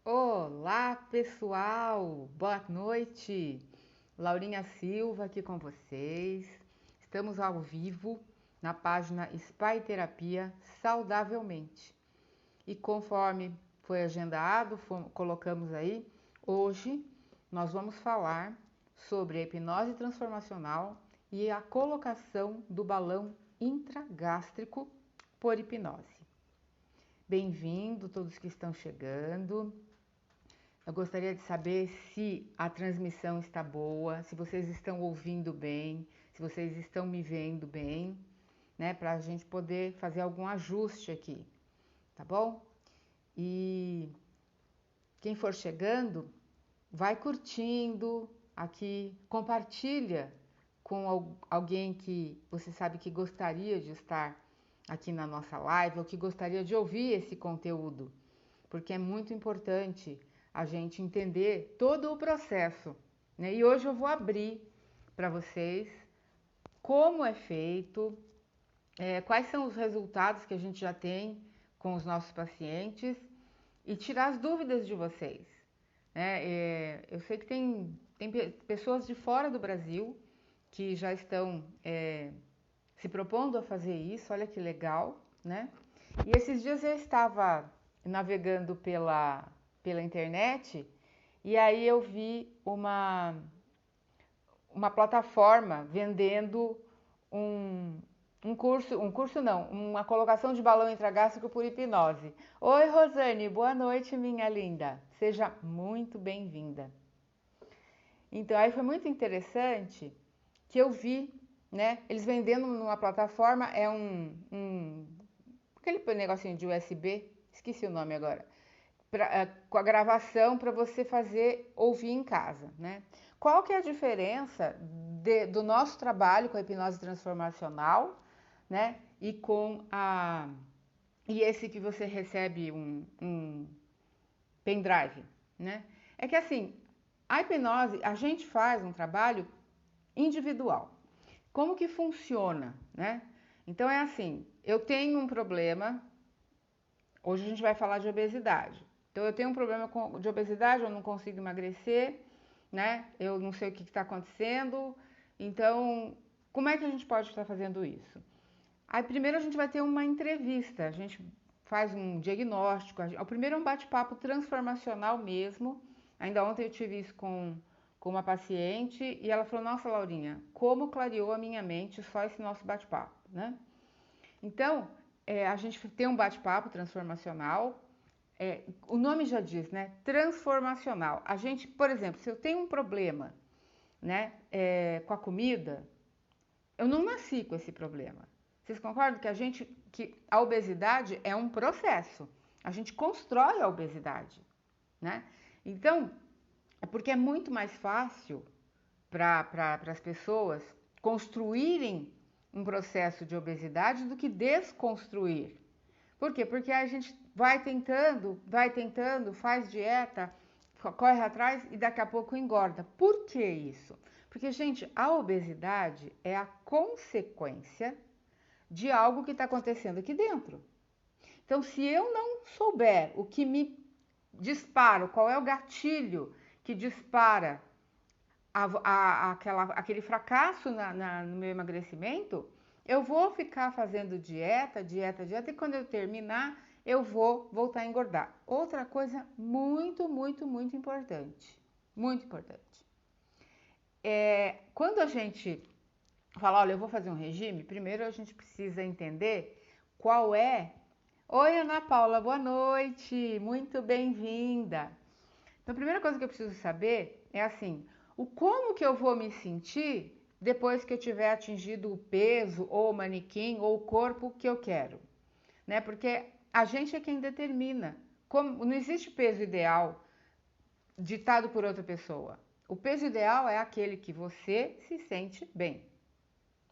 Olá, pessoal! Boa noite! Laurinha Silva aqui com vocês. Estamos ao vivo na página Spy Terapia Saudavelmente. E conforme foi agendado, colocamos aí, hoje nós vamos falar sobre a hipnose transformacional e a colocação do balão intragástrico por hipnose. Bem-vindo todos que estão chegando. Eu gostaria de saber se a transmissão está boa, se vocês estão ouvindo bem, se vocês estão me vendo bem, né? Para a gente poder fazer algum ajuste aqui, tá bom? E quem for chegando, vai curtindo aqui, compartilha com alguém que você sabe que gostaria de estar aqui na nossa live ou que gostaria de ouvir esse conteúdo, porque é muito importante a gente entender todo o processo, né? E hoje eu vou abrir para vocês como é feito, quais são os resultados que a gente já tem com os nossos pacientes e tirar as dúvidas de vocês, né? Eu sei que tem pessoas de fora do Brasil que já estão se propondo a fazer isso, olha que legal, né? E esses dias eu estava navegando pela internet e aí eu vi uma plataforma vendendo um, um curso não, uma colocação de balão intragástrico por hipnose. Oi, Rosane, boa noite, minha linda. Seja muito bem-vinda. Então, aí foi muito interessante que eu vi, né, eles vendendo numa plataforma, aquele negocinho de USB, esqueci o nome agora, com a gravação para você fazer ouvir em casa, né? Qual que é a diferença do nosso trabalho com a hipnose transformacional, né? E esse que você recebe um pendrive, né? É que assim, a hipnose, a gente faz um trabalho individual. Como que funciona, né? Então é assim, eu tenho um problema, hoje a gente vai falar de obesidade. Então eu tenho um problema de obesidade, eu não consigo emagrecer, né? Eu não sei o que está acontecendo. Então, como é que a gente pode estar fazendo isso? Aí primeiro a gente vai ter uma entrevista, a gente faz um diagnóstico. O primeiro é um bate-papo transformacional mesmo. Ainda ontem eu tive isso com uma paciente e ela falou: Nossa, Laurinha, como clareou a minha mente só esse nosso bate-papo, né? Então, a gente tem um bate-papo transformacional. O nome já diz, né? Transformacional. A gente, por exemplo, se eu tenho um problema, né, com a comida, eu não nasci com esse problema. Vocês concordam que a obesidade é um processo? A gente constrói a obesidade, né? Então, é porque é muito mais fácil para as pessoas construírem um processo de obesidade do que desconstruir. Por quê? Porque a gente vai tentando, faz dieta, corre atrás e daqui a pouco engorda. Por que isso? Porque, gente, a obesidade é a consequência de algo que está acontecendo aqui dentro. Então, se eu não souber o que me dispara, qual é o gatilho que dispara aquele fracasso no meu emagrecimento, eu vou ficar fazendo dieta, e quando eu terminar, eu vou voltar a engordar. Outra coisa muito, muito, muito importante. Quando a gente fala, olha, eu vou fazer um regime, primeiro a gente precisa entender qual é. Oi, Ana Paula, boa noite, muito bem-vinda. Então, a primeira coisa que eu preciso saber é assim, o como que eu vou me sentir depois que eu tiver atingido o peso, ou o manequim, ou o corpo que eu quero, né? Porque a gente é quem determina. Como, não existe peso ideal ditado por outra pessoa. O peso ideal é aquele que você se sente bem.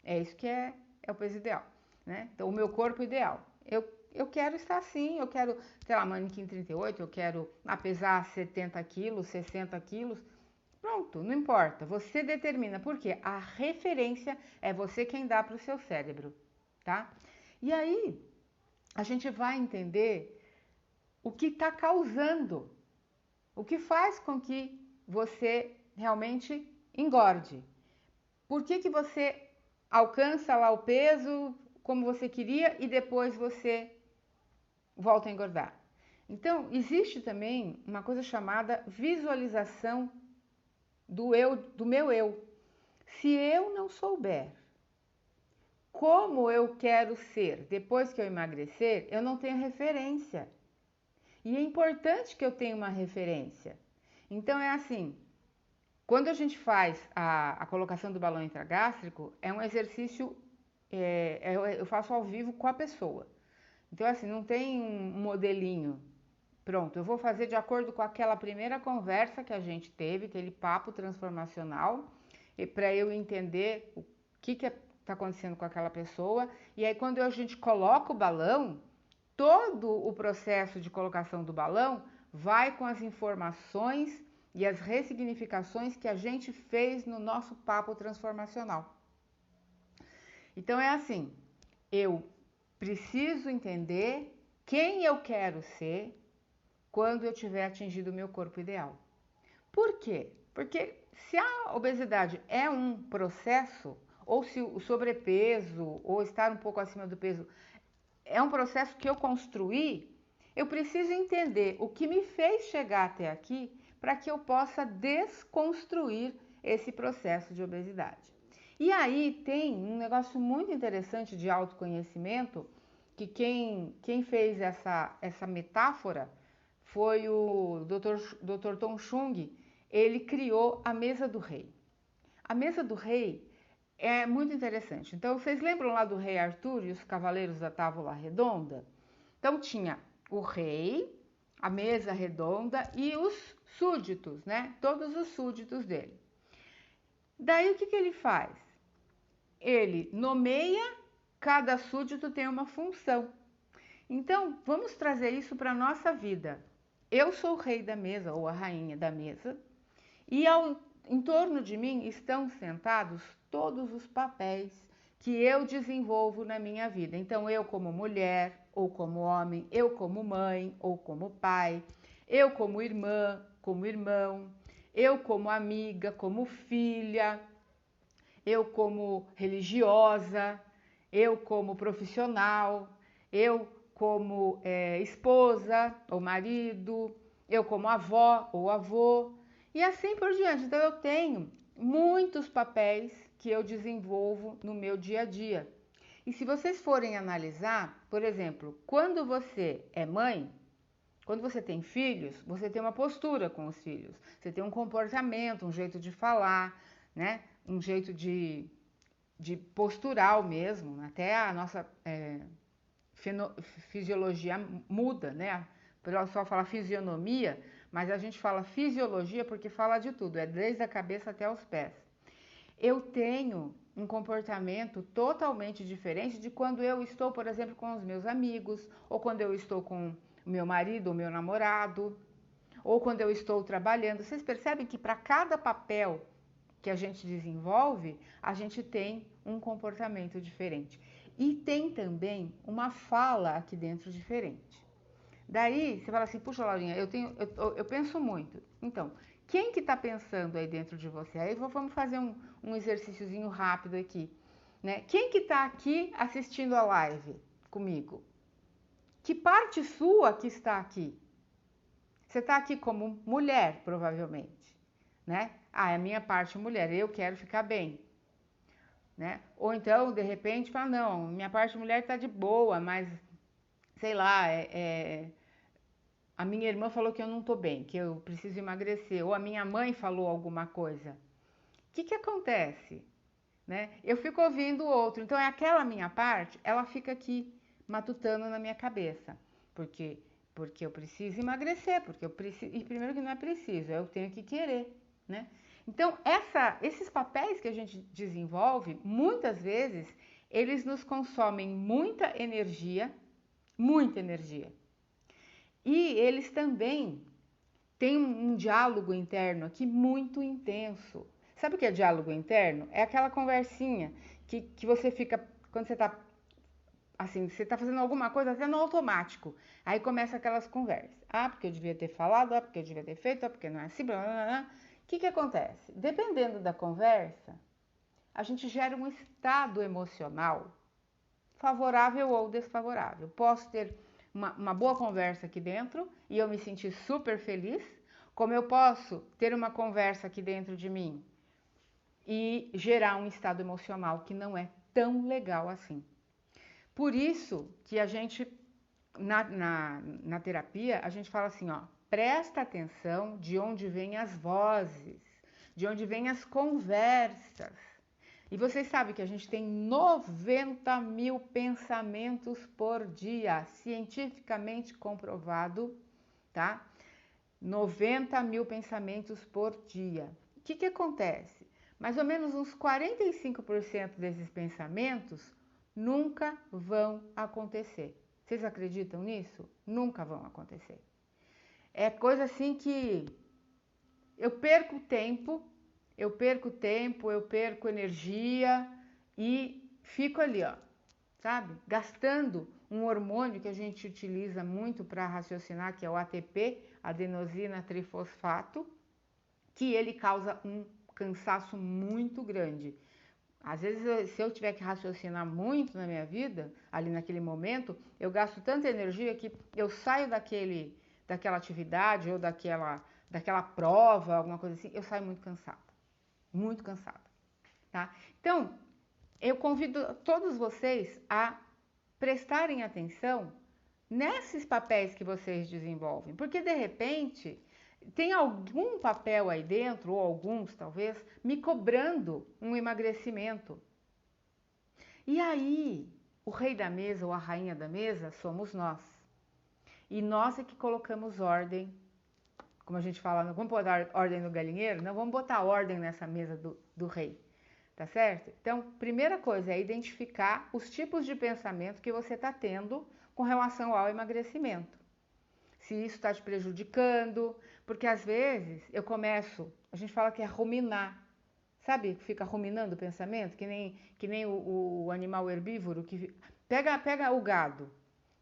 É isso que é o peso ideal, né? Então, o meu corpo ideal. Eu quero estar assim, eu quero ter lá manequim 38, eu quero pesar 70 quilos, 60 quilos. Pronto, não importa. Você determina. Por quê? A referência é você quem dá para o seu cérebro, tá? E aí, a gente vai entender o que está causando O que faz com que você realmente engorde? Por que você alcança lá o peso como você queria e depois você volta a engordar? Então, existe também uma coisa chamada visualização do meu eu. Se eu não souber como eu quero ser depois que eu emagrecer, eu não tenho referência. E é importante que eu tenha uma referência. Então é assim, quando a gente faz a colocação do balão intragástrico, é um exercício, eu faço ao vivo com a pessoa. Então assim, não tem um modelinho. Pronto, eu vou fazer de acordo com aquela primeira conversa que a gente teve, aquele papo transformacional, e para eu entender o que está acontecendo com aquela pessoa. E aí, quando a gente coloca o balão, todo o processo de colocação do balão vai com as informações e as ressignificações que a gente fez no nosso papo transformacional. Então é assim, eu preciso entender quem eu quero ser quando eu tiver atingido o meu corpo ideal. Por quê? Porque se a obesidade é um processo, ou se o sobrepeso ou estar um pouco acima do peso é um processo que eu construí, eu preciso entender o que me fez chegar até aqui para que eu possa desconstruir esse processo de obesidade. E aí tem um negócio muito interessante de autoconhecimento, que quem fez essa metáfora foi o Dr. Tom Chung. Ele criou a mesa do rei. A mesa do rei é muito interessante. Então, vocês lembram lá do rei Arthur e os cavaleiros da Távola Redonda? Então, tinha o rei, a mesa redonda e os súditos, né? Todos os súditos dele. Daí, o que ele faz? Ele nomeia, cada súdito tem uma função. Então, vamos trazer isso para a nossa vida. Eu sou o rei da mesa ou a rainha da mesa e em torno de mim estão sentados todos os papéis que eu desenvolvo na minha vida. Então, eu como mulher ou como homem, eu como mãe ou como pai, eu como irmã, como irmão, eu como amiga, como filha, eu como religiosa, eu como profissional, eu como esposa ou marido, eu como avó ou avô, e assim por diante. Então eu tenho muitos papéis que eu desenvolvo no meu dia a dia. E se vocês forem analisar, por exemplo, quando você é mãe, quando você tem filhos, você tem uma postura com os filhos, você tem um comportamento, um jeito de falar, né? Um jeito de postural mesmo, até a nossa fisiologia muda, né? O pessoal fala fisionomia, mas a gente fala fisiologia porque fala de tudo, é desde a cabeça até os pés. Eu tenho um comportamento totalmente diferente de quando eu estou, por exemplo, com os meus amigos, ou quando eu estou com o meu marido ou meu namorado, ou quando eu estou trabalhando. Vocês percebem que para cada papel que a gente desenvolve, a gente tem um comportamento diferente. E tem também uma fala aqui dentro diferente. Daí você fala assim, puxa, Laurinha, eu penso muito. Então, quem que está pensando aí dentro de você? Aí vamos fazer um exercíciozinho rápido aqui. Né? Quem que está aqui assistindo a live comigo? Que parte sua que está aqui? Você está aqui como mulher, provavelmente, né? Ah, é a minha parte mulher, eu quero ficar bem, né? Ou então, de repente, fala, não, minha parte mulher está de boa, mas, sei lá, a minha irmã falou que eu não estou bem, que eu preciso emagrecer, ou a minha mãe falou alguma coisa. O que acontece? Né? Eu fico ouvindo o outro, então é aquela minha parte, ela fica aqui matutando na minha cabeça, porque eu preciso emagrecer, porque eu preciso, e primeiro que não é preciso, eu tenho que querer, né? Então, esses papéis que a gente desenvolve, muitas vezes, eles nos consomem muita energia, muita energia. E eles também têm um diálogo interno aqui muito intenso. Sabe o que é diálogo interno? É aquela conversinha que você fica, quando você está assim, você tá fazendo alguma coisa até no automático. Aí começa aquelas conversas. Ah, porque eu devia ter falado, ah, porque eu devia ter feito, ah, porque não é assim, blá, blá, blá. O que que acontece? Dependendo da conversa, a gente gera um estado emocional favorável ou desfavorável. Posso ter uma boa conversa aqui dentro e eu me sentir super feliz, como eu posso ter uma conversa aqui dentro de mim e gerar um estado emocional que não é tão legal assim. Por isso que a gente, na terapia, a gente fala assim, ó, presta atenção de onde vêm as vozes, de onde vêm as conversas. E vocês sabem que a gente tem 90 mil pensamentos por dia, cientificamente comprovado, tá? 90 mil pensamentos por dia. O que que acontece? Mais ou menos uns 45% desses pensamentos nunca vão acontecer. Vocês acreditam nisso? Nunca vão acontecer. É coisa assim que eu perco tempo, eu perco energia e fico ali, ó, sabe? Gastando um hormônio que a gente utiliza muito para raciocinar, que é o ATP, adenosina trifosfato, que ele causa um cansaço muito grande. Às vezes, se eu tiver que raciocinar muito na minha vida, ali naquele momento, eu gasto tanta energia que eu saio daquela atividade ou daquela prova, alguma coisa assim, eu saio muito cansada, tá? Então, eu convido todos vocês a prestarem atenção nesses papéis que vocês desenvolvem, porque de repente tem algum papel aí dentro, ou alguns talvez, me cobrando um emagrecimento. E aí, o rei da mesa ou a rainha da mesa somos nós. E nós é que colocamos ordem, como a gente fala, não vamos botar ordem no galinheiro, não vamos botar ordem nessa mesa do rei, tá certo? Então, primeira coisa é identificar os tipos de pensamento que você está tendo com relação ao emagrecimento. Se isso está te prejudicando, porque às vezes a gente fala que é ruminar. Sabe, fica ruminando o pensamento, que nem o animal herbívoro que pega o gado,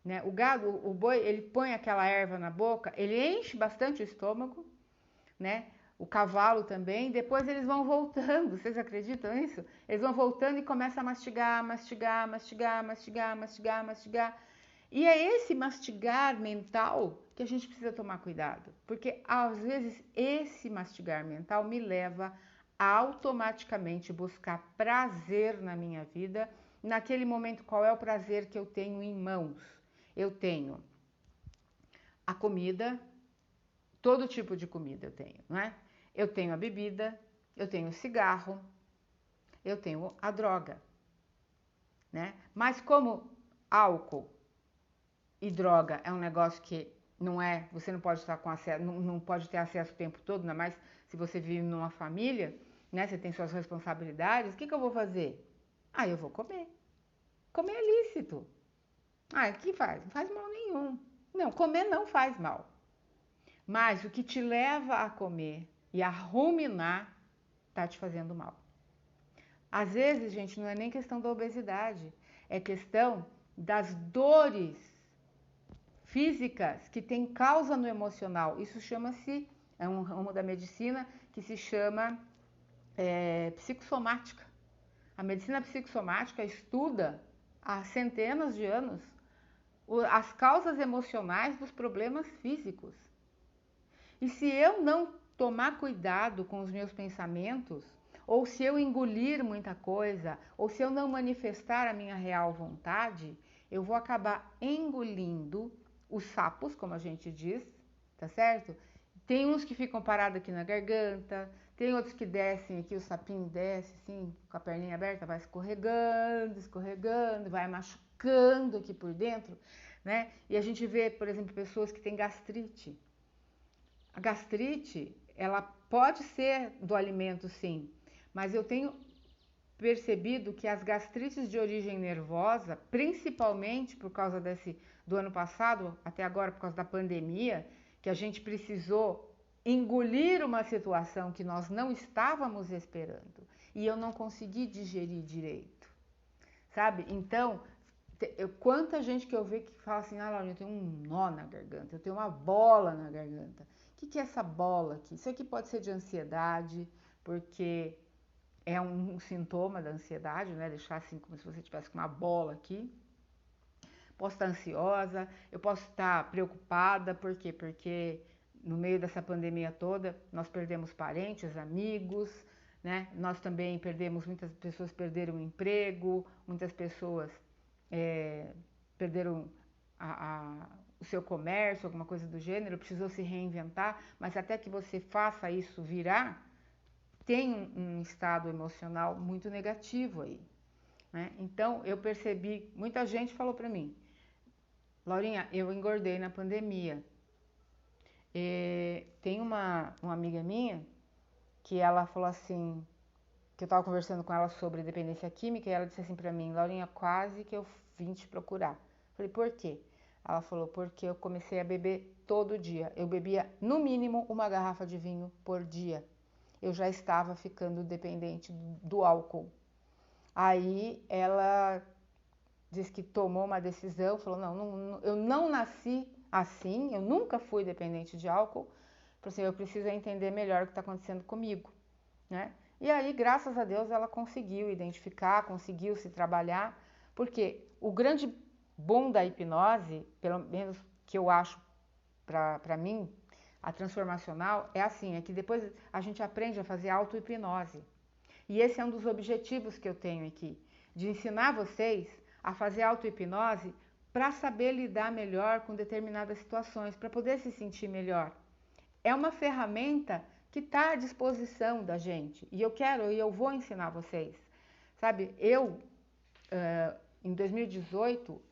né? O gado, o boi, ele põe aquela erva na boca, ele enche bastante o estômago, né? O cavalo também, depois eles vão voltando, vocês acreditam nisso? Eles vão voltando e começam a mastigar, mastigar, mastigar, mastigar, mastigar, mastigar. E é esse mastigar mental que a gente precisa tomar cuidado, porque às vezes esse mastigar mental me leva a automaticamente buscar prazer na minha vida. Naquele momento, qual é o prazer que eu tenho em mãos? Eu tenho a comida, todo tipo de comida eu tenho, não é? Eu tenho a bebida, eu tenho o cigarro, eu tenho a droga, né? Mas como álcool e droga é um negócio que não é, você não pode estar com acesso, não pode ter acesso o tempo todo, ainda mais se você vive numa família, né? Você tem suas responsabilidades, o que que eu vou fazer? Ah, eu vou comer. Comer é lícito. Ah, o que faz? Não faz mal nenhum. Não, comer não faz mal. Mas o que te leva a comer e a ruminar tá te fazendo mal. Às vezes, gente, não é nem questão da obesidade, é questão das dores físicas que tem causa no emocional. Isso chama-se, é um ramo da medicina que se chama psicossomática. A medicina psicossomática estuda há centenas de anos as causas emocionais dos problemas físicos. E se eu não tomar cuidado com os meus pensamentos, ou se eu engolir muita coisa, ou se eu não manifestar a minha real vontade, eu vou acabar engolindo os sapos, como a gente diz, tá certo? Tem uns que ficam parados aqui na garganta, tem outros que descem aqui, o sapinho desce assim, com a perninha aberta, vai escorregando, escorregando, vai machucando aqui por dentro, né? E a gente vê, por exemplo, pessoas que têm gastrite. A gastrite, ela pode ser do alimento, sim, mas eu tenho percebido que as gastrites de origem nervosa, principalmente por causa do ano passado, até agora por causa da pandemia, que a gente precisou engolir uma situação que nós não estávamos esperando e eu não consegui digerir direito, sabe? Então, Quanta gente que eu vejo que fala assim, ah, Laurinha, eu tenho um nó na garganta, eu tenho uma bola na garganta. O que é essa bola aqui? Isso aqui pode ser de ansiedade, porque é um sintoma da ansiedade, né? Deixar assim como se você tivesse com uma bola aqui. Posso estar ansiosa, eu posso estar preocupada, por quê? Porque no meio dessa pandemia toda, nós perdemos parentes, amigos, né? Nós também perdemos, muitas pessoas perderam o emprego, muitas pessoas perderam o seu comércio, alguma coisa do gênero, precisou se reinventar, mas até que você faça isso virar, tem um estado emocional muito negativo aí, né? Então, eu percebi, muita gente falou para mim, Laurinha, eu engordei na pandemia. Tem uma amiga minha que ela falou assim, que eu tava conversando com ela sobre dependência química, e ela disse assim pra mim, Laurinha, quase que eu vim te procurar. Falei, por quê? Ela falou, porque eu comecei a beber todo dia. Eu bebia, no mínimo, uma garrafa de vinho por dia. Eu já estava ficando dependente do álcool. Aí ela disse que tomou uma decisão, falou, não, eu não nasci assim, eu nunca fui dependente de álcool. Falei assim, eu preciso entender melhor o que está acontecendo comigo, né? E aí, graças a Deus, ela conseguiu identificar, conseguiu se trabalhar, porque o grande bom da hipnose, pelo menos que eu acho para mim, a transformacional, é assim, é que depois a gente aprende a fazer auto-hipnose. E esse é um dos objetivos que eu tenho aqui, de ensinar vocês a fazer auto-hipnose para saber lidar melhor com determinadas situações, para poder se sentir melhor. É uma ferramenta que está à disposição da gente. E eu vou ensinar vocês. Sabe, em 2018,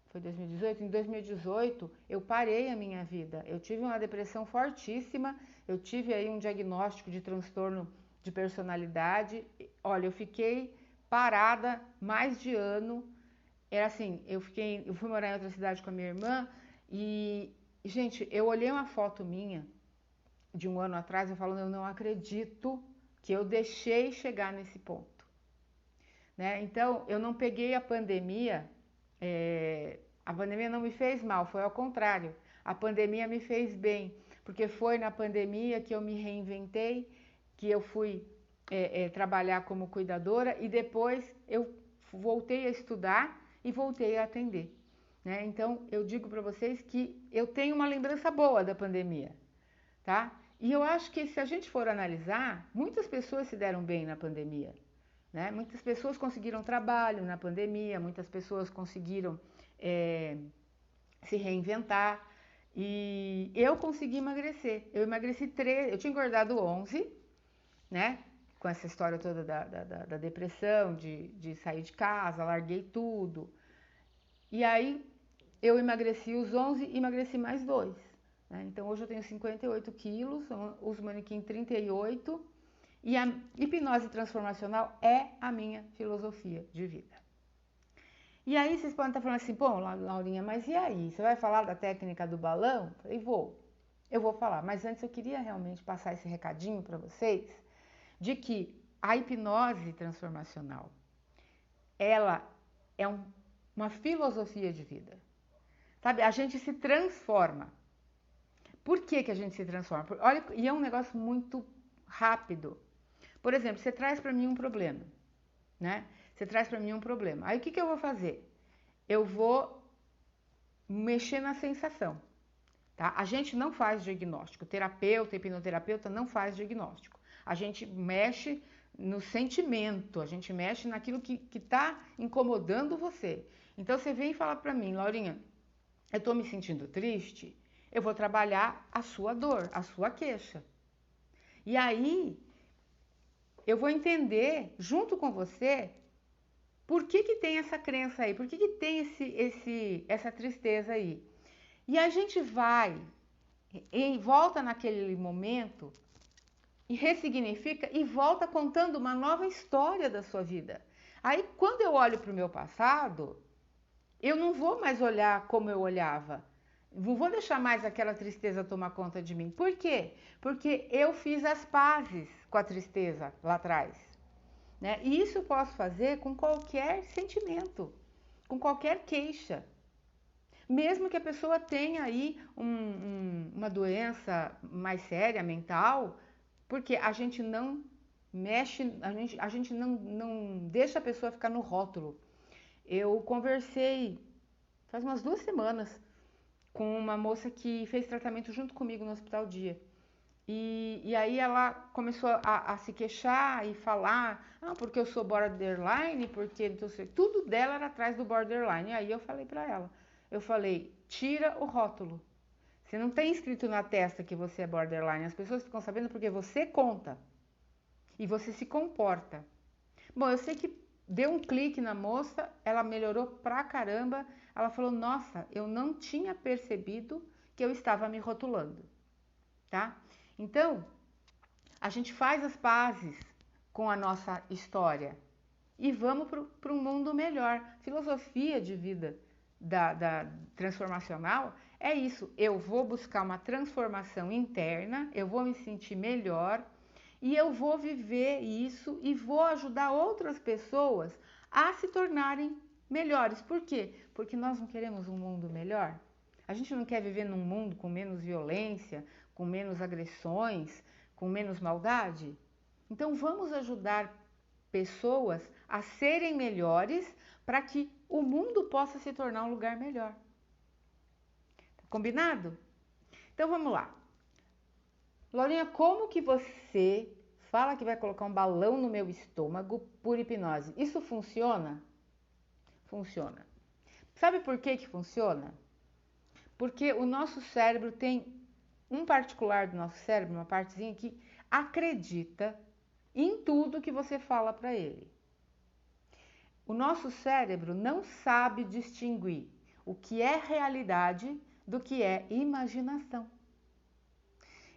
foi 2018? Em 2018, eu parei a minha vida. Eu tive uma depressão fortíssima, eu tive aí um diagnóstico de transtorno de personalidade. Olha, eu fiquei parada mais de ano. Era assim, eu fui morar em outra cidade com a minha irmã e, gente, eu olhei uma foto minha de um ano atrás, eu falando, eu não acredito que eu deixei chegar nesse ponto, né? Então, eu não peguei a pandemia não me fez mal, foi ao contrário, a pandemia me fez bem, porque foi na pandemia que eu me reinventei, que eu fui trabalhar como cuidadora e depois eu voltei a estudar e voltei a atender, né? Então, eu digo para vocês que eu tenho uma lembrança boa da pandemia, tá? E eu acho que se a gente for analisar, muitas pessoas se deram bem na pandemia, né? Muitas pessoas conseguiram trabalho na pandemia, muitas pessoas conseguiram se reinventar e eu consegui emagrecer. Eu emagreci 3, eu tinha engordado 11, né? Com essa história toda da depressão, de sair de casa, larguei tudo. E aí eu emagreci os 11 e emagreci mais 2. Né? Então hoje eu tenho 58 quilos, uso manequim 38 e a hipnose transformacional é a minha filosofia de vida. E aí vocês podem estar falando assim, pô, Laurinha, mas e aí? Você vai falar da técnica do balão? Eu falei, eu vou falar, mas antes eu queria realmente passar esse recadinho para vocês de que a hipnose transformacional, ela é uma filosofia de vida. Sabe, a gente se transforma. Por que a gente se transforma? Olha, e é um negócio muito rápido. Por exemplo, você traz para mim um problema, né? Você traz para mim um problema. Aí o que eu vou fazer? Eu vou mexer na sensação, tá? A gente não faz diagnóstico. Terapeuta, hipnoterapeuta não faz diagnóstico. A gente mexe no sentimento, a gente mexe naquilo que está incomodando você. Então você vem falar para mim, Laurinha, eu estou me sentindo triste, eu vou trabalhar a sua dor, a sua queixa. E aí, eu vou entender, junto com você, por que tem essa crença aí, por que tem essa tristeza aí. E a gente vai e volta naquele momento e ressignifica e volta contando uma nova história da sua vida. Aí, quando eu olho para o meu passado, eu não vou mais olhar como eu olhava. Não vou deixar mais aquela tristeza tomar conta de mim. Por quê? Porque eu fiz as pazes com a tristeza lá atrás, né? E isso eu posso fazer com qualquer sentimento. com qualquer queixa. Mesmo que a pessoa tenha aí uma doença mais séria, mental, porque a gente não mexe, a gente não deixa a pessoa ficar no rótulo. Eu conversei faz umas 2 semanas com uma moça que fez tratamento junto comigo no Hospital Dia. E aí ela começou a se queixar e falar, porque eu sou borderline, porque então, tudo dela era atrás do borderline. E aí eu falei pra ela, eu falei, tira o rótulo. Você não tem escrito na testa que você é borderline, as pessoas ficam sabendo porque você conta e você se comporta. Bom, eu sei que deu um clique na moça, ela melhorou pra caramba. Ela falou, nossa, eu não tinha percebido que eu estava me rotulando, tá? Então, a gente faz as pazes com a nossa história e vamos para um mundo melhor. Filosofia de vida da transformacional é isso. Eu vou buscar uma transformação interna, eu vou me sentir melhor e eu vou viver isso e vou ajudar outras pessoas a se tornarem melhores. Por quê? Porque nós não queremos um mundo melhor. A gente não quer viver num mundo com menos violência, com menos agressões, com menos maldade? Então vamos ajudar pessoas a serem melhores para que o mundo possa se tornar um lugar melhor. Combinado? Então vamos lá. Laurinha, como que você fala que vai colocar um balão no meu estômago por hipnose? Isso funciona? Funciona. Sabe por que que funciona? Porque o nosso cérebro tem um particular do nosso cérebro, uma partezinha que acredita em tudo que você fala para ele. O nosso cérebro não sabe distinguir o que é realidade do que é imaginação.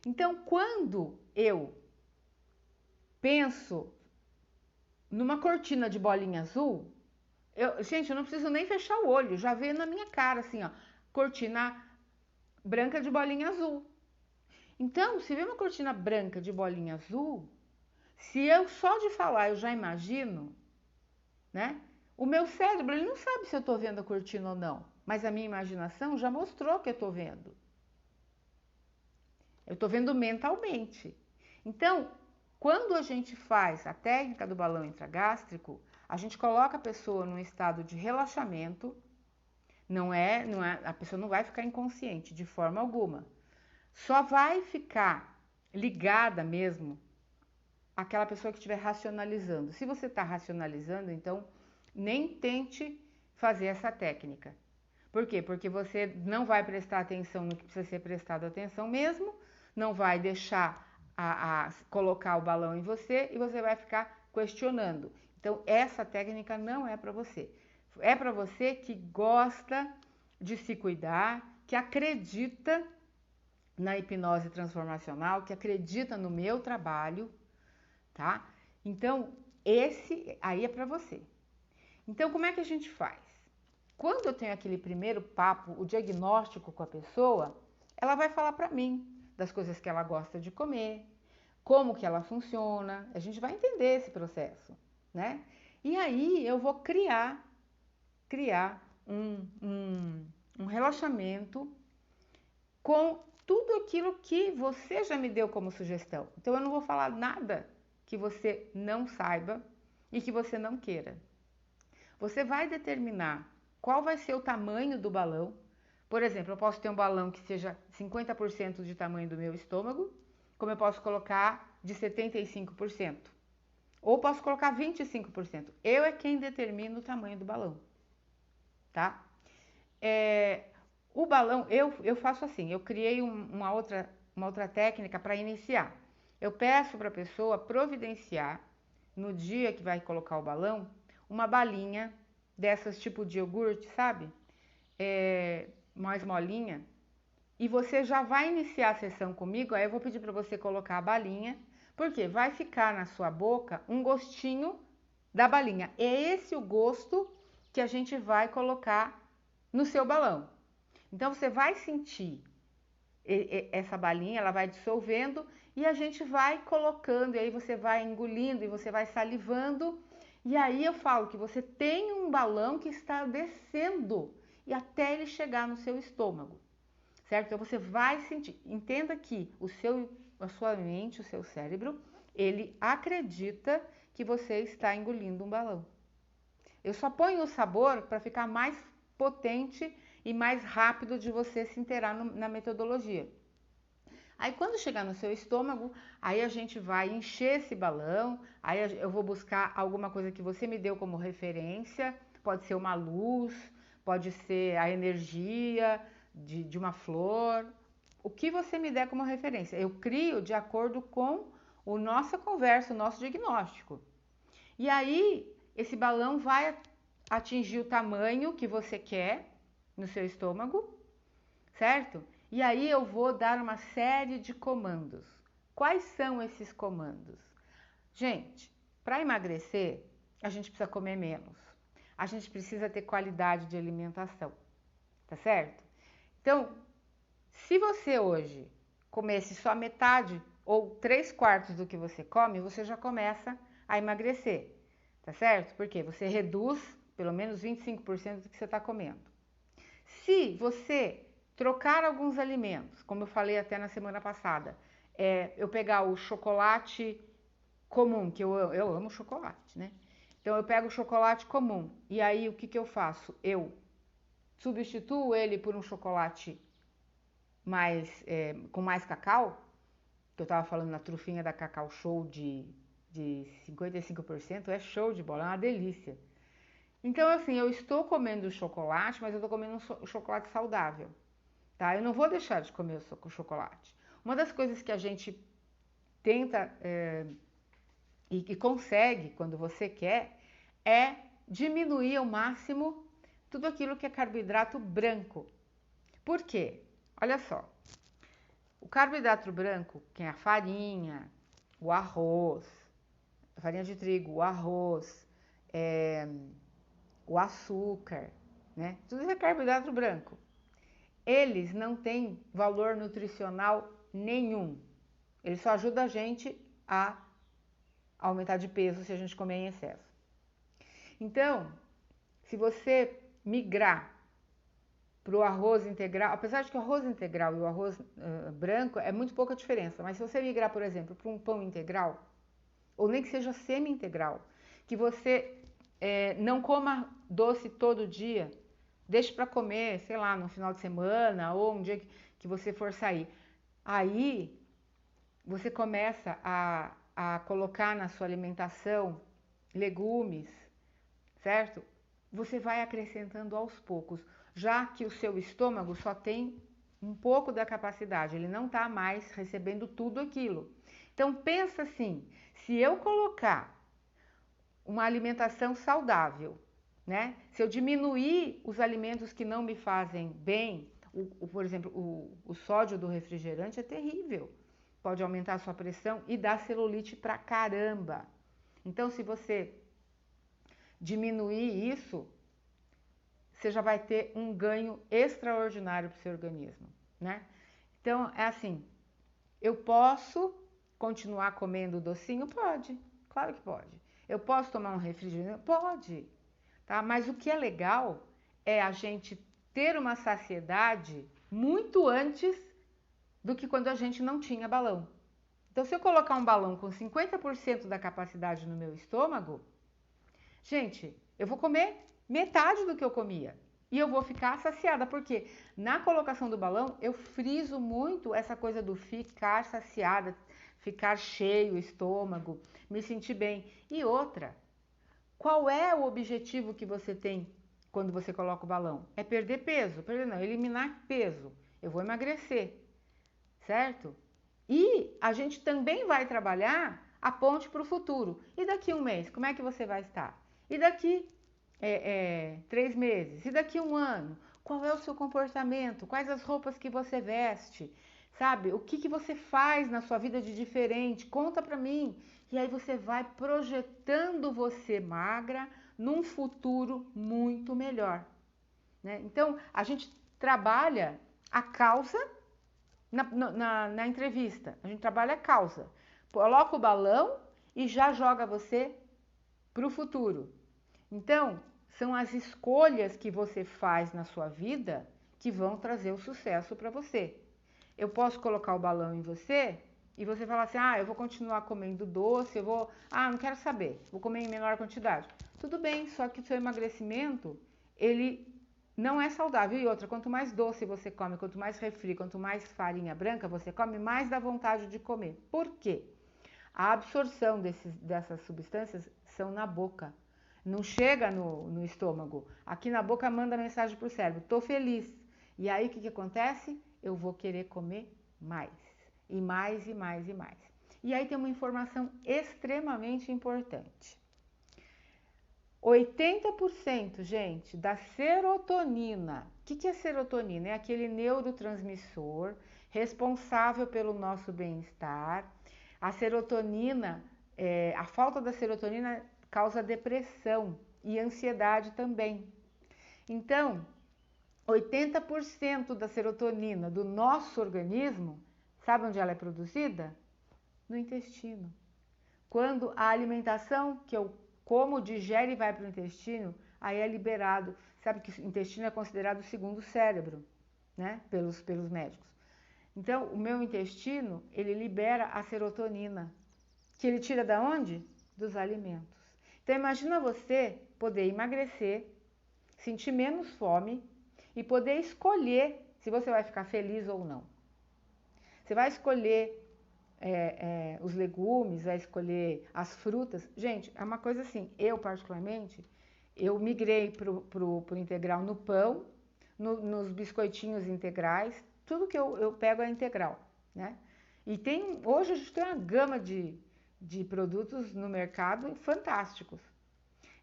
Então, quando eu penso numa cortina de bolinha azul, gente, eu não preciso nem fechar o olho, já veio na minha cara assim, ó, cortina branca de bolinha azul. Então, se vê uma cortina branca de bolinha azul, se eu só de falar eu já imagino, né? O meu cérebro, ele não sabe se eu estou vendo a cortina ou não, mas a minha imaginação já mostrou que eu estou vendo. Eu estou vendo mentalmente. Então, quando a gente faz a técnica do balão intragástrico, a gente coloca a pessoa num estado de relaxamento, a pessoa não vai ficar inconsciente de forma alguma. Só vai ficar ligada mesmo aquela pessoa que estiver racionalizando. Se você está racionalizando, então nem tente fazer essa técnica. Por quê? Porque você não vai prestar atenção no que precisa ser prestado atenção mesmo, não vai deixar colocar o balão em você e você vai ficar questionando. Então, essa técnica não é para você. É para você que gosta de se cuidar, que acredita na hipnose transformacional, que acredita no meu trabalho, tá? Então, esse aí é para você. Então, como é que a gente faz? Quando eu tenho aquele primeiro papo, o diagnóstico com a pessoa, ela vai falar para mim das coisas que ela gosta de comer, como que ela funciona, a gente vai entender esse processo, né? E aí eu vou criar um relaxamento com tudo aquilo que você já me deu como sugestão. Então eu não vou falar nada que você não saiba e que você não queira. Você vai determinar qual vai ser o tamanho do balão. Por exemplo, eu posso ter um balão que seja 50% de tamanho do meu estômago, como eu posso colocar de 75%. Ou posso colocar 25%. Eu é quem determina o tamanho do balão, tá? O balão, eu faço assim, eu criei uma outra técnica para iniciar. Eu peço para a pessoa providenciar, no dia que vai colocar o balão, uma balinha dessas tipo de iogurte, sabe? Mais molinha. E você já vai iniciar a sessão comigo, aí eu vou pedir para você colocar a balinha, porque vai ficar na sua boca um gostinho da balinha. É esse o gosto que a gente vai colocar no seu balão. Então você vai sentir essa balinha, ela vai dissolvendo e a gente vai colocando, e aí você vai engolindo e você vai salivando E aí eu falo que você tem um balão que está descendo e até ele chegar no seu estômago, certo? Então você vai sentir, entenda que a sua mente, o seu cérebro, ele acredita que você está engolindo um balão. Eu só ponho o sabor para ficar mais potente e mais rápido de você se inteirar na metodologia. Aí quando chegar no seu estômago, aí a gente vai encher esse balão, aí eu vou buscar alguma coisa que você me deu como referência, pode ser uma luz, pode ser a energia de uma flor, o que você me der como referência. Eu crio de acordo com a nossa conversa, o nosso diagnóstico. E aí esse balão vai atingir o tamanho que você quer no seu estômago, certo? E aí eu vou dar uma série de comandos. Quais são esses comandos? Gente, para emagrecer, a gente precisa comer menos. A gente precisa ter qualidade de alimentação, tá certo? Então, se você hoje comesse só metade ou 3/4 do que você come, você já começa a emagrecer, tá certo? Porque você reduz pelo menos 25% do que você está comendo. Se você trocar alguns alimentos, como eu falei até na semana passada, eu pegar o chocolate comum, que eu amo chocolate, né? Então eu pego o chocolate comum e aí o que, que eu faço? Eu substituo ele por um chocolate com mais cacau, que eu tava falando na trufinha da Cacau Show de 55%, é show de bola, é uma delícia. Então, assim, eu estou comendo chocolate, mas eu estou comendo um chocolate saudável, tá? Eu não vou deixar de comer o chocolate. Uma das coisas que a gente tenta e consegue quando você quer é diminuir ao máximo tudo aquilo que é carboidrato branco. Por quê? Olha só, o carboidrato branco, que é a farinha, o arroz, a farinha de trigo, o arroz, o açúcar, né? Tudo isso é carboidrato branco. Eles não têm valor nutricional nenhum. Eles só ajudam a gente a aumentar de peso se a gente comer em excesso. Então, se você migrar para o arroz integral, apesar de que o arroz integral e o arroz branco é muito pouca diferença, mas se você migrar, por exemplo, para um pão integral, ou nem que seja semi-integral, que você não coma doce todo dia, deixe para comer, sei lá, no final de semana ou um dia que você for sair. Aí você começa a colocar na sua alimentação legumes, certo? Você vai acrescentando aos poucos, já que o seu estômago só tem um pouco da capacidade, ele não está mais recebendo tudo aquilo. Então pensa assim, se eu colocar uma alimentação saudável, né? Se eu diminuir os alimentos que não me fazem bem, por exemplo, o sódio do refrigerante é terrível. Pode aumentar a sua pressão e dar celulite pra caramba. Então, se você diminuir isso, você já vai ter um ganho extraordinário para o seu organismo, né? Então, é assim, eu posso continuar comendo docinho? Pode, claro que pode. Eu posso tomar um refrigerante? Pode, tá? Mas o que é legal é a gente ter uma saciedade muito antes do que quando a gente não tinha balão. Então, se eu colocar um balão com 50% da capacidade no meu estômago, gente, eu vou comer metade do que eu comia. E eu vou ficar saciada, porque na colocação do balão eu friso muito essa coisa do ficar saciada, ficar cheio o estômago, me sentir bem. E outra, qual é o objetivo que você tem quando você coloca o balão? É perder peso, eliminar peso. Eu vou emagrecer, certo? E a gente também vai trabalhar a ponte para o futuro. E daqui um mês, como é que você vai estar? E daqui 3 meses? E daqui um ano? Qual é o seu comportamento? Quais as roupas que você veste? Sabe? O que você faz na sua vida de diferente? Conta pra mim. E aí você vai projetando você magra num futuro muito melhor, né? Então, a gente trabalha a causa na entrevista. A gente trabalha a causa. Coloca o balão e já joga você para o futuro. Então, são as escolhas que você faz na sua vida que vão trazer o sucesso para você. Eu posso colocar o balão em você e você falar assim: ah, eu vou continuar comendo doce, não quero saber, vou comer em menor quantidade. Tudo bem, só que o seu emagrecimento, ele não é saudável. E outra, quanto mais doce você come, quanto mais refri, quanto mais farinha branca você come, mais dá vontade de comer. Por quê? A absorção dessas substâncias são na boca. Não chega no estômago. Aqui na boca manda mensagem para o cérebro: tô feliz. E aí o que acontece? Eu vou querer comer mais. E mais, e mais, e mais. E aí tem uma informação extremamente importante. 80%, gente, da serotonina. O que é serotonina? É aquele neurotransmissor responsável pelo nosso bem-estar. A serotonina, a falta da serotonina causa depressão e ansiedade também. Então, 80% da serotonina do nosso organismo, sabe onde ela é produzida? No intestino. Quando a alimentação que eu como, digere e vai para o intestino, aí é liberado. Sabe que o intestino é considerado o segundo cérebro, né? Pelos médicos. Então, o meu intestino, ele libera a serotonina, que ele tira da onde? Dos alimentos. Então, imagina você poder emagrecer, sentir menos fome e poder escolher se você vai ficar feliz ou não. Você vai escolher os legumes, vai escolher as frutas. Gente, é uma coisa assim, eu particularmente, eu migrei pro integral no pão, nos biscoitinhos integrais, tudo que eu pego é integral, né? E hoje a gente tem uma gama de produtos no mercado fantásticos.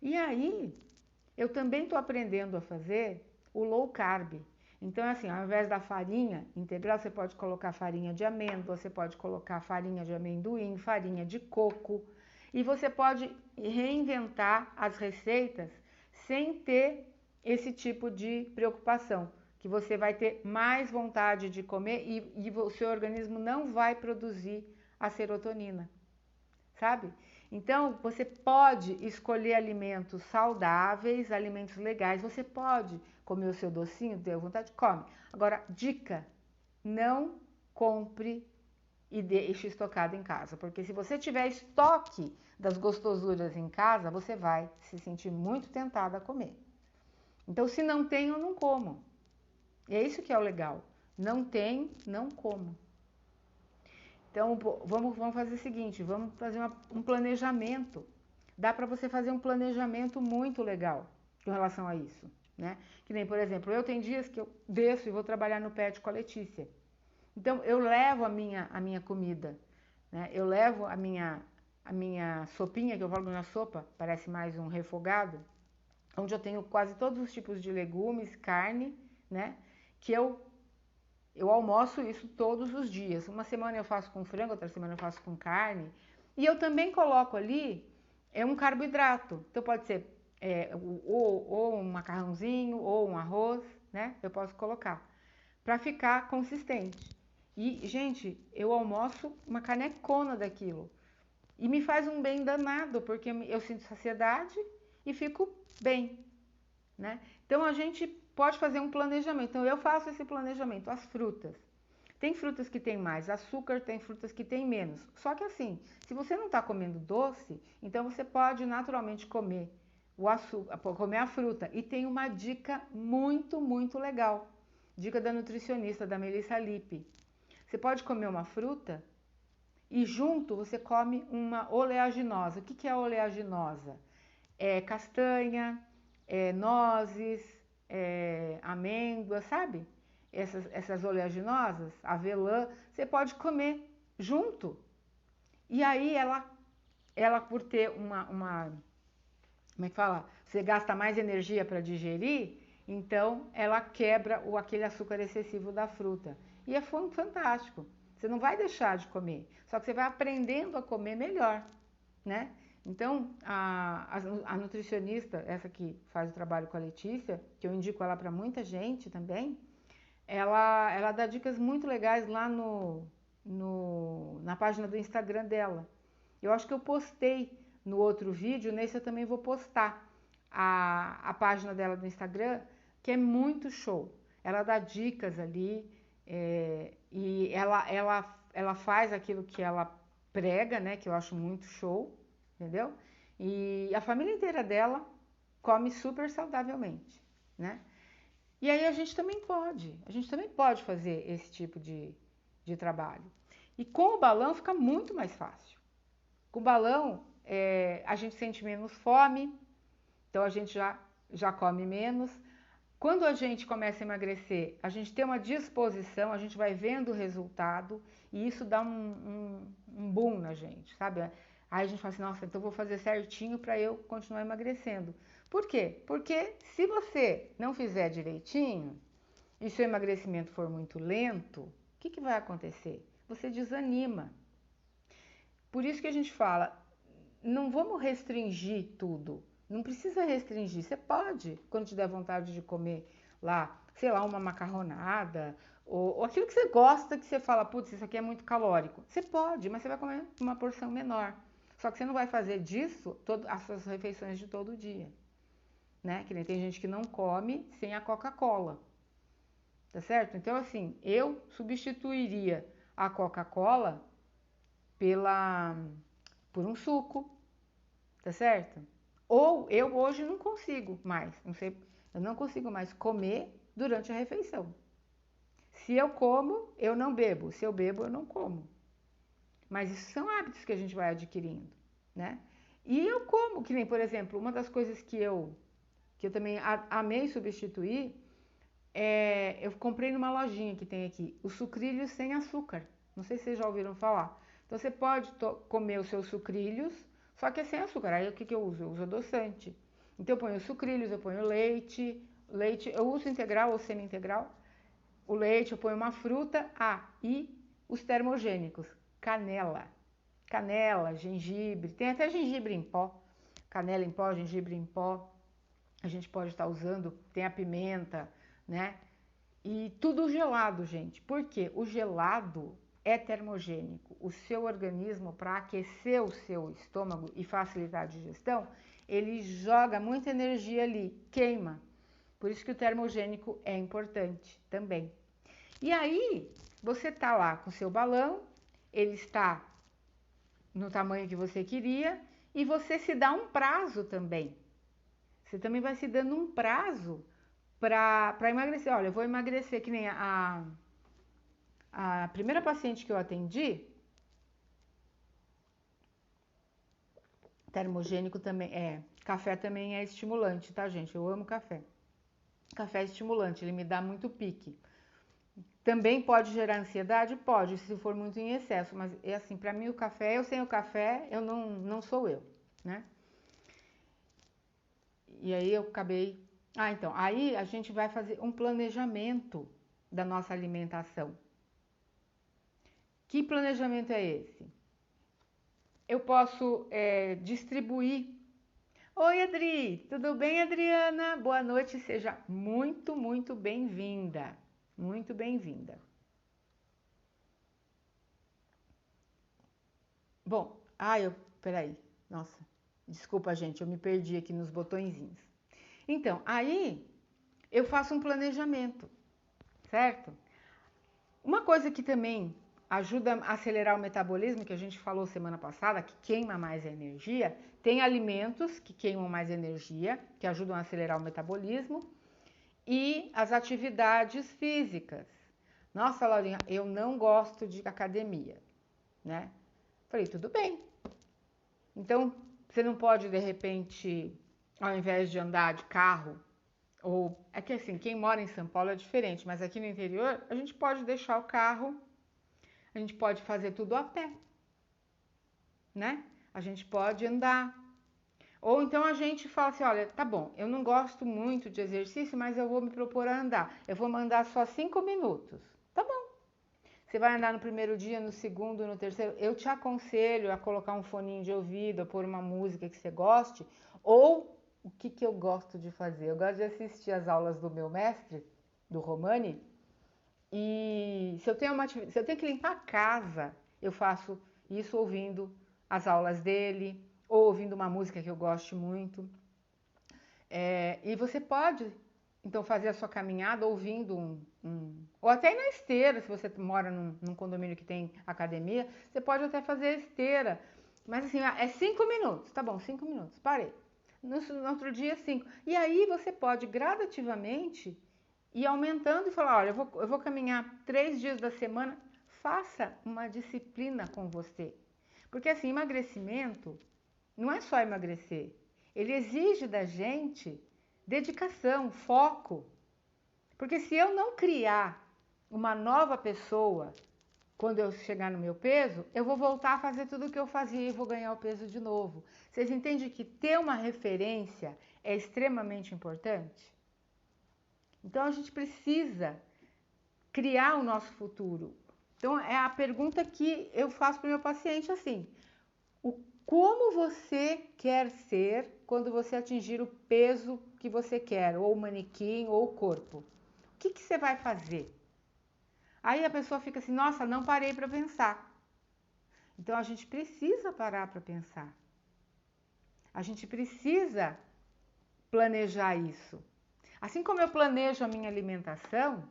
E aí, eu também estou aprendendo a fazer o low carb. Então, assim, ao invés da farinha integral, você pode colocar farinha de amêndoa, você pode colocar farinha de amendoim, farinha de coco. E você pode reinventar as receitas sem ter esse tipo de preocupação. Que você vai ter mais vontade de comer e o seu organismo não vai produzir a serotonina, sabe? Então, você pode escolher alimentos saudáveis, alimentos legais. Você pode comer o seu docinho, deu vontade, come. Agora, dica: não compre e deixe estocado em casa. Porque se você tiver estoque das gostosuras em casa, você vai se sentir muito tentada a comer. Então, se não tem, eu não como. E é isso que é o legal. Não tem, não como. Então, vamos fazer o seguinte, vamos fazer um planejamento. Dá para você fazer um planejamento muito legal com relação a isso, né? Que nem, por exemplo, eu tenho dias que eu desço e vou trabalhar no pet com a Letícia. Então, eu levo a minha comida, né? Eu levo a minha sopinha, que eu falo na sopa, parece mais um refogado, onde eu tenho quase todos os tipos de legumes, carne, né? Que eu almoço isso todos os dias. Uma semana eu faço com frango, outra semana eu faço com carne. E eu também coloco ali um carboidrato. Então pode ser ou um macarrãozinho ou um arroz, né? Eu posso colocar para ficar consistente. E, gente, eu almoço uma canecona daquilo. E me faz um bem danado, porque eu sinto saciedade e fico bem, né? Então a gente pode fazer um planejamento. Então eu faço esse planejamento. As frutas. Tem frutas que tem mais açúcar, tem frutas que tem menos. Só que assim, se você não está comendo doce, então você pode naturalmente comer o açúcar, comer a fruta. E tem uma dica muito, muito legal. Dica da nutricionista, da Melissa Lippe. Você pode comer uma fruta e junto você come uma oleaginosa. O que é oleaginosa? É castanha, nozes, amêndoas, sabe? Essas oleaginosas, avelã, você pode comer junto. E aí ela por ter como é que fala? Você gasta mais energia para digerir, então ela quebra aquele açúcar excessivo da fruta. E é fantástico. Você não vai deixar de comer, só que você vai aprendendo a comer melhor, né? Então, a nutricionista, essa que faz o trabalho com a Letícia, que eu indico ela para muita gente também, ela dá dicas muito legais lá na página do Instagram dela. Eu acho que eu postei no outro vídeo, nesse eu também vou postar a página dela do Instagram, que é muito show. Ela dá dicas ali, e ela faz aquilo que ela prega, né? Que eu acho muito show, entendeu? E a família inteira dela come super saudavelmente, né? E aí a gente também pode fazer esse tipo de trabalho. E com o balão fica muito mais fácil. Com o balão, a gente sente menos fome, então a gente já come menos. Quando a gente começa a emagrecer, a gente tem uma disposição, a gente vai vendo o resultado e isso dá um boom na gente, sabe? Aí a gente fala assim, nossa, então eu vou fazer certinho para eu continuar emagrecendo. Por quê? Porque se você não fizer direitinho e seu emagrecimento for muito lento, o que vai acontecer? Você desanima. Por isso que a gente fala, não vamos restringir tudo. Não precisa restringir. Você pode, quando te der vontade de comer lá, sei lá, uma macarronada, ou aquilo que você gosta, que você fala, putz, isso aqui é muito calórico. Você pode, mas você vai comer uma porção menor. Só que você não vai fazer disso as suas refeições de todo dia. Né? Que nem tem gente que não come sem a Coca-Cola. Tá certo? Então, assim, eu substituiria a Coca-Cola por um suco, tá certo? Ou eu hoje não consigo mais, não sei, eu não consigo mais comer durante a refeição. Se eu como, eu não bebo. Se eu bebo, eu não como. Mas isso são hábitos que a gente vai adquirindo, né? E eu como, que nem, por exemplo, uma das coisas que eu também amei substituir, eu comprei numa lojinha que tem aqui, os sucrilhos sem açúcar. Não sei se vocês já ouviram falar. Então você pode comer os seus sucrilhos, só que é sem açúcar. Aí o que eu uso? Eu uso adoçante. Então eu ponho sucrilhos, eu ponho leite, eu uso integral ou semi-integral. O leite, eu ponho uma fruta, e os termogênicos, canela, gengibre, tem até gengibre em pó, canela em pó, gengibre em pó. A gente pode estar usando, tem a pimenta, né? E tudo gelado, gente. Porque o gelado é termogênico. O seu organismo, para aquecer o seu estômago e facilitar a digestão, ele joga muita energia ali, queima. Por isso que o termogênico é importante também. E aí, você tá lá com o seu balão, ele está no tamanho que você queria, e você se dá um prazo também. Você também vai se dando um prazo para emagrecer. Olha, eu vou emagrecer que nem a primeira paciente que eu atendi, termogênico também café também é estimulante, tá, gente? Eu amo café. Café é estimulante, ele me dá muito pique. Também pode gerar ansiedade? Pode, se for muito em excesso, mas é assim, para mim o café, eu sem o café, eu não sou eu, né? E aí eu acabei... então, aí a gente vai fazer um planejamento da nossa alimentação. Que planejamento é esse? Eu posso distribuir. Oi, Adri, tudo bem, Adriana? Boa noite, seja muito, muito bem-vinda. Muito bem-vinda. Bom, peraí, nossa, desculpa, gente, eu me perdi aqui nos botõezinhos. Então, aí eu faço um planejamento, certo? Uma coisa que também ajuda a acelerar o metabolismo, que a gente falou semana passada, que queima mais energia, tem alimentos que queimam mais energia, que ajudam a acelerar o metabolismo, e as atividades físicas. Nossa, Laurinha, eu não gosto de academia, né? Falei, tudo bem. Então, você não pode, de repente, ao invés de andar de carro, ou é que assim, quem mora em São Paulo é diferente, mas aqui no interior a gente pode deixar o carro, a gente pode fazer tudo a pé, né? A gente pode andar. Ou então a gente fala assim, olha, tá bom, eu não gosto muito de exercício, mas eu vou me propor a andar. Eu vou mandar só 5 minutos. Tá bom. Você vai andar no primeiro dia, no segundo, no terceiro. Eu te aconselho a colocar um foninho de ouvido, a pôr uma música que você goste. Ou o que eu gosto de fazer? Eu gosto de assistir as aulas do meu mestre, do Romani. E se eu tenho se eu tenho que limpar a casa, eu faço isso ouvindo as aulas dele. ou ouvindo uma música que eu goste muito. E você pode, então, fazer a sua caminhada ouvindo ou até ir na esteira, se você mora num condomínio que tem academia, você pode até fazer a esteira. Mas assim, é 5 minutos, tá bom, 5 minutos, parei. No outro dia, 5. E aí você pode gradativamente ir aumentando e falar, olha, eu vou caminhar 3 dias da semana, faça uma disciplina com você. Porque assim, emagrecimento não é só emagrecer. Ele exige da gente dedicação, foco. Porque se eu não criar uma nova pessoa quando eu chegar no meu peso, eu vou voltar a fazer tudo o que eu fazia e vou ganhar o peso de novo. Vocês entendem que ter uma referência é extremamente importante? Então a gente precisa criar o nosso futuro. Então é a pergunta que eu faço para o meu paciente assim: como você quer ser quando você atingir o peso que você quer, ou o manequim, ou o corpo? O que você vai fazer? Aí a pessoa fica assim, nossa, não parei para pensar. Então a gente precisa parar para pensar. A gente precisa planejar isso. Assim como eu planejo a minha alimentação,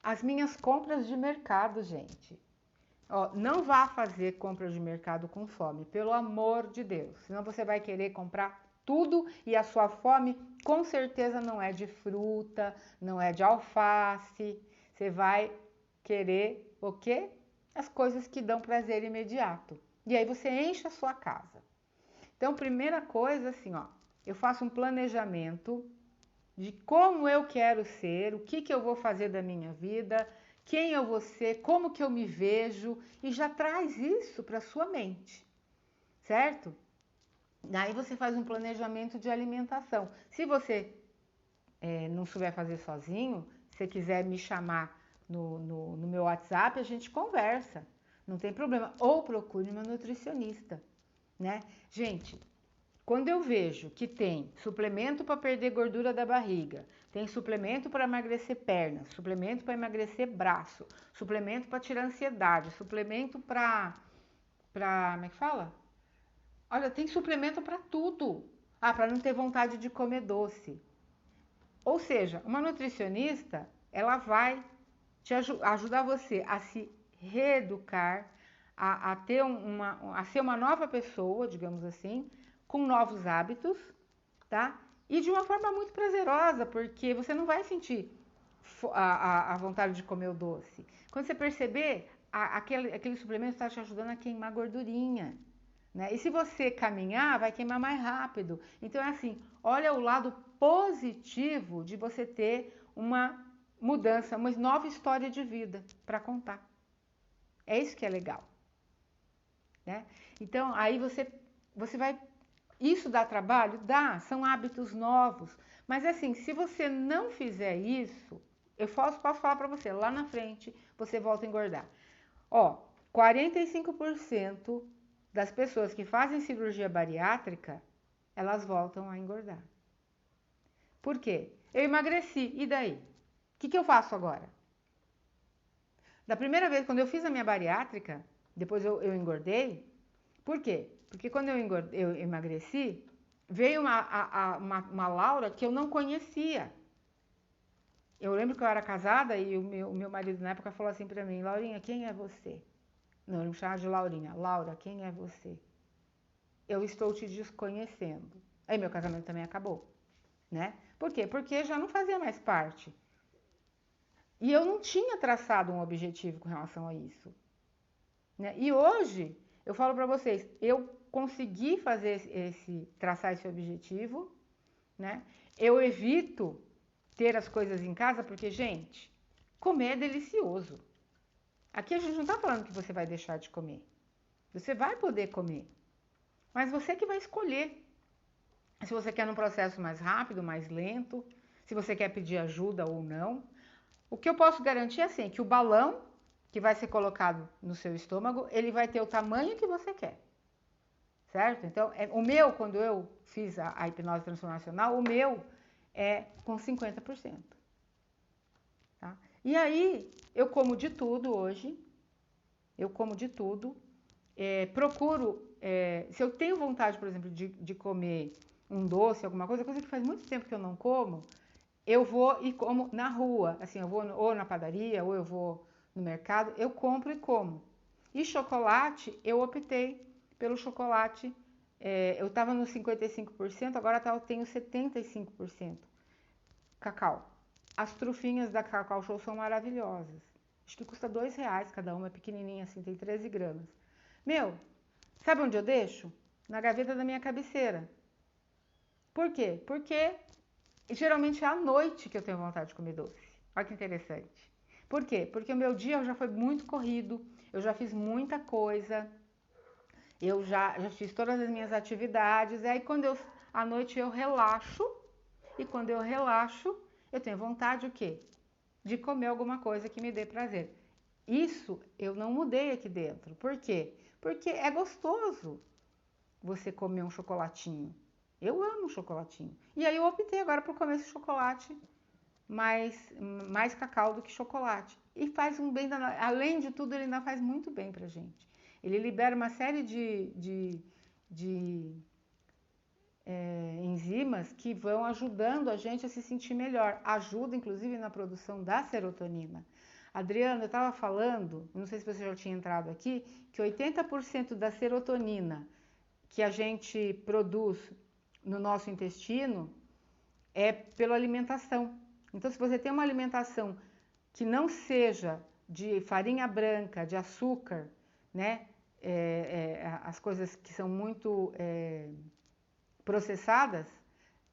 as minhas compras de mercado, gente. Ó, não vá fazer compras de mercado com fome, pelo amor de Deus. Senão você vai querer comprar tudo e a sua fome com certeza não é de fruta, não é de alface. Você vai querer o quê? As coisas que dão prazer imediato. E aí você enche a sua casa. Então, primeira coisa, assim, ó, eu faço um planejamento de como eu quero ser, o que eu vou fazer da minha vida, quem eu vou ser, como que eu me vejo, e já traz isso para sua mente, certo? Daí você faz um planejamento de alimentação. Se você não souber fazer sozinho, se quiser me chamar no meu WhatsApp, a gente conversa, não tem problema. Ou procure uma nutricionista, né? Gente, quando eu vejo que tem suplemento para perder gordura da barriga, tem suplemento para emagrecer pernas, suplemento para emagrecer braço, suplemento para tirar ansiedade, suplemento como é que fala? Olha, tem suplemento para tudo. Ah, para não ter vontade de comer doce. Ou seja, uma nutricionista, ela vai ajudar você a se reeducar, a ter a ser uma nova pessoa, digamos assim, com novos hábitos, tá? E de uma forma muito prazerosa, porque você não vai sentir a vontade de comer o doce. Quando você perceber, aquele suplemento está te ajudando a queimar gordurinha, né? E se você caminhar, vai queimar mais rápido. Então é assim, olha o lado positivo de você ter uma mudança, uma nova história de vida para contar. É isso que é legal, né? Então aí você vai. Isso dá trabalho? Dá, são hábitos novos. Mas assim, se você não fizer isso, posso falar para você, lá na frente você volta a engordar. Ó, 45% das pessoas que fazem cirurgia bariátrica, elas voltam a engordar. Por quê? Eu emagreci, e daí? O que eu faço agora? Da primeira vez, quando eu fiz a minha bariátrica, depois eu engordei. Por quê? Porque quando eu emagreci, veio uma Laura que eu não conhecia. Eu lembro que eu era casada e o meu marido na época falou assim pra mim, Laurinha, quem é você? Não, ele me chamava de Laurinha. Laura, quem é você? Eu estou te desconhecendo. Aí meu casamento também acabou, né? Por quê? Porque já não fazia mais parte. E eu não tinha traçado um objetivo com relação a isso, né? E hoje, eu falo pra vocês, eu consegui traçar esse objetivo, né? Eu evito ter as coisas em casa porque, gente, comer é delicioso. Aqui a gente não tá falando que você vai deixar de comer. Você vai poder comer, mas você que vai escolher se você quer num processo mais rápido, mais lento, se você quer pedir ajuda ou não. O que eu posso garantir é assim, que o balão que vai ser colocado no seu estômago, ele vai ter o tamanho que você quer, certo? Então, o meu, quando eu fiz a hipnose transformacional, o meu é com 50%, tá? E aí, eu como de tudo hoje, eu como de tudo, procuro, se eu tenho vontade, por exemplo, de comer um doce, alguma coisa que faz muito tempo que eu não como, eu vou e como na rua, assim, eu vou ou na padaria, ou eu vou no mercado, eu compro e como. E chocolate, eu optei pelo chocolate, eu estava nos 55%, agora eu tenho 75% cacau. As trufinhas da Cacau Show são maravilhosas. Acho que custa R$ 2 cada uma, é pequenininha assim, tem 13 gramas. Meu, sabe onde eu deixo? Na gaveta da minha cabeceira. Por quê? Porque geralmente é à noite que eu tenho vontade de comer doce. Olha que interessante. Por quê? Porque o meu dia já foi muito corrido, eu já fiz muita coisa, eu já fiz todas as minhas atividades, e aí à noite eu relaxo, e quando eu relaxo, eu tenho vontade o quê? De comer alguma coisa que me dê prazer. Isso eu não mudei aqui dentro. Por quê? Porque é gostoso você comer um chocolatinho. Eu amo chocolatinho. E aí eu optei agora por comer esse chocolate mais cacau do que chocolate. E faz um bem danado. Além de tudo, ele ainda faz muito bem pra gente. Ele libera uma série de enzimas que vão ajudando a gente a se sentir melhor. Ajuda, inclusive, na produção da serotonina. Adriana, eu estava falando, não sei se você já tinha entrado aqui, que 80% da serotonina que a gente produz no nosso intestino é pela alimentação. Então, se você tem uma alimentação que não seja de farinha branca, de açúcar, né? As coisas que são muito processadas,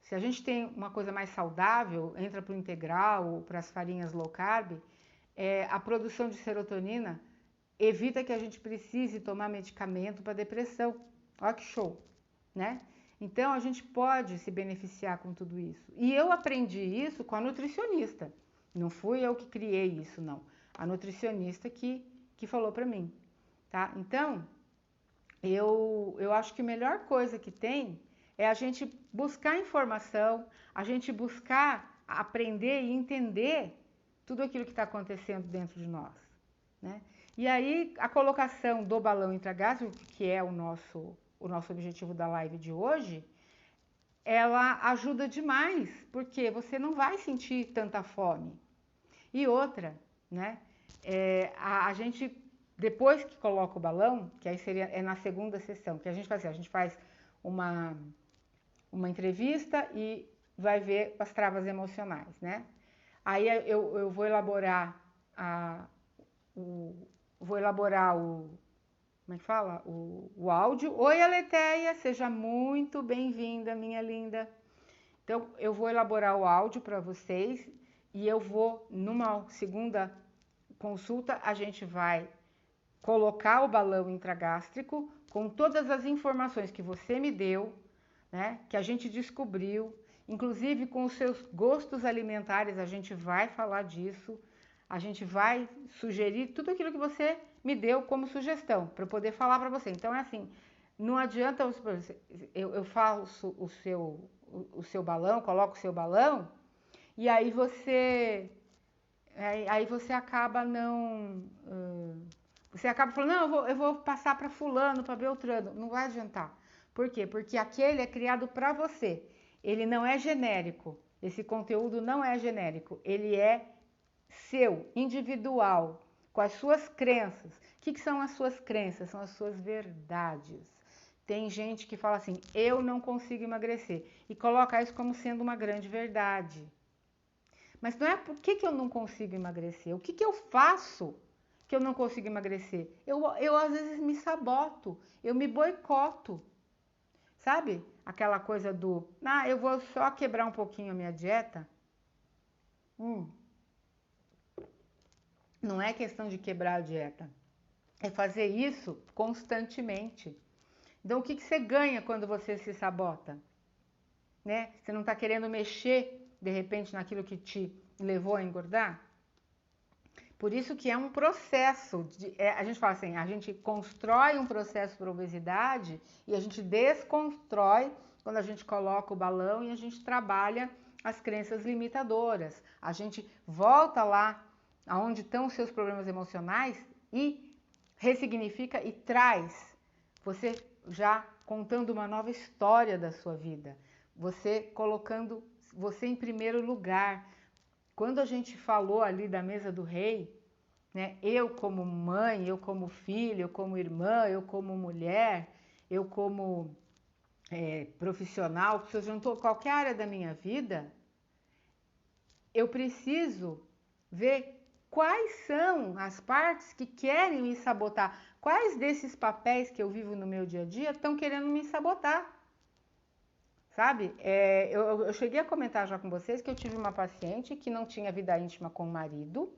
se a gente tem uma coisa mais saudável, entra para o integral ou para as farinhas low carb, a produção de serotonina evita que a gente precise tomar medicamento para depressão. Olha que show, né? Então a gente pode se beneficiar com tudo isso. E eu aprendi isso com a nutricionista. Não fui eu que criei isso, não. A nutricionista que falou para mim, tá? Então, eu acho que a melhor coisa que tem é a gente buscar informação, a gente buscar aprender e entender tudo aquilo que está acontecendo dentro de nós, né? E aí, a colocação do balão intragástrico, que é o nosso objetivo da live de hoje, ela ajuda demais, porque você não vai sentir tanta fome. E outra, né? A gente, depois que coloca o balão, que aí é na segunda sessão, que a gente faz assim, a gente faz uma entrevista e vai ver as travas emocionais, né? Aí eu vou elaborar como é que fala? O áudio. Oi, Aleteia, seja muito bem-vinda, minha linda. Então, eu vou elaborar o áudio para vocês e eu vou, numa segunda consulta, a gente vai colocar o balão intragástrico com todas as informações que você me deu, né? Que a gente descobriu, inclusive com os seus gostos alimentares, a gente vai falar disso, a gente vai sugerir tudo aquilo que você me deu como sugestão, para eu poder falar para você. Então é assim, não adianta eu faço o seu balão, coloco o seu balão, e aí você acaba não... Você acaba falando, não, eu vou passar para fulano, para Beltrano. Não vai adiantar. Por quê? Porque aquele é criado para você. Ele não é genérico. Esse conteúdo não é genérico. Ele é seu, individual, com as suas crenças. O que são as suas crenças? São as suas verdades. Tem gente que fala assim, eu não consigo emagrecer. E coloca isso como sendo uma grande verdade. Mas não é por que eu não consigo emagrecer. O que eu faço que eu não consigo emagrecer? Eu às vezes me saboto, eu me boicoto. Sabe? Aquela coisa do, eu vou só quebrar um pouquinho a minha dieta. Não é questão de quebrar a dieta. É fazer isso constantemente. Então, o que você ganha quando você se sabota? Né? Você não está querendo mexer, de repente, naquilo que te levou a engordar? Por isso que é um processo. A gente fala assim, a gente constrói um processo para obesidade e a gente desconstrói quando a gente coloca o balão e a gente trabalha as crenças limitadoras. A gente volta lá aonde estão os seus problemas emocionais e ressignifica e traz você já contando uma nova história da sua vida, você colocando você em primeiro lugar. Quando a gente falou ali da mesa do rei, né? Eu como mãe, eu como filha, eu como irmã, eu como mulher, eu como profissional, se eu juntou qualquer área da minha vida, eu preciso ver quais são as partes que querem me sabotar, quais desses papéis que eu vivo no meu dia a dia estão querendo me sabotar, sabe? Eu cheguei a comentar já com vocês que eu tive uma paciente que não tinha vida íntima com o marido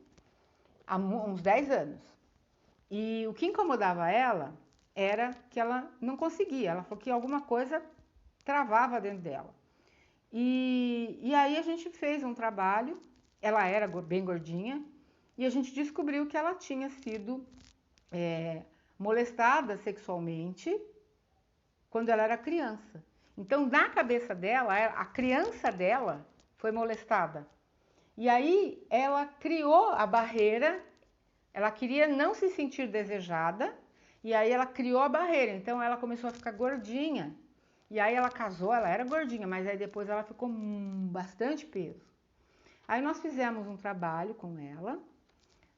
há uns 10 anos. E o que incomodava ela era que ela não conseguia, ela falou que alguma coisa travava dentro dela. E aí a gente fez um trabalho, ela era bem gordinha, e a gente descobriu que ela tinha sido molestada sexualmente quando ela era criança. Então, na cabeça dela, a criança dela foi molestada. E aí ela criou a barreira, ela queria não se sentir desejada, e aí ela criou a barreira. Então ela começou a ficar gordinha. E aí ela casou, ela era gordinha, mas aí depois ela ficou bastante peso. Aí nós fizemos um trabalho com ela,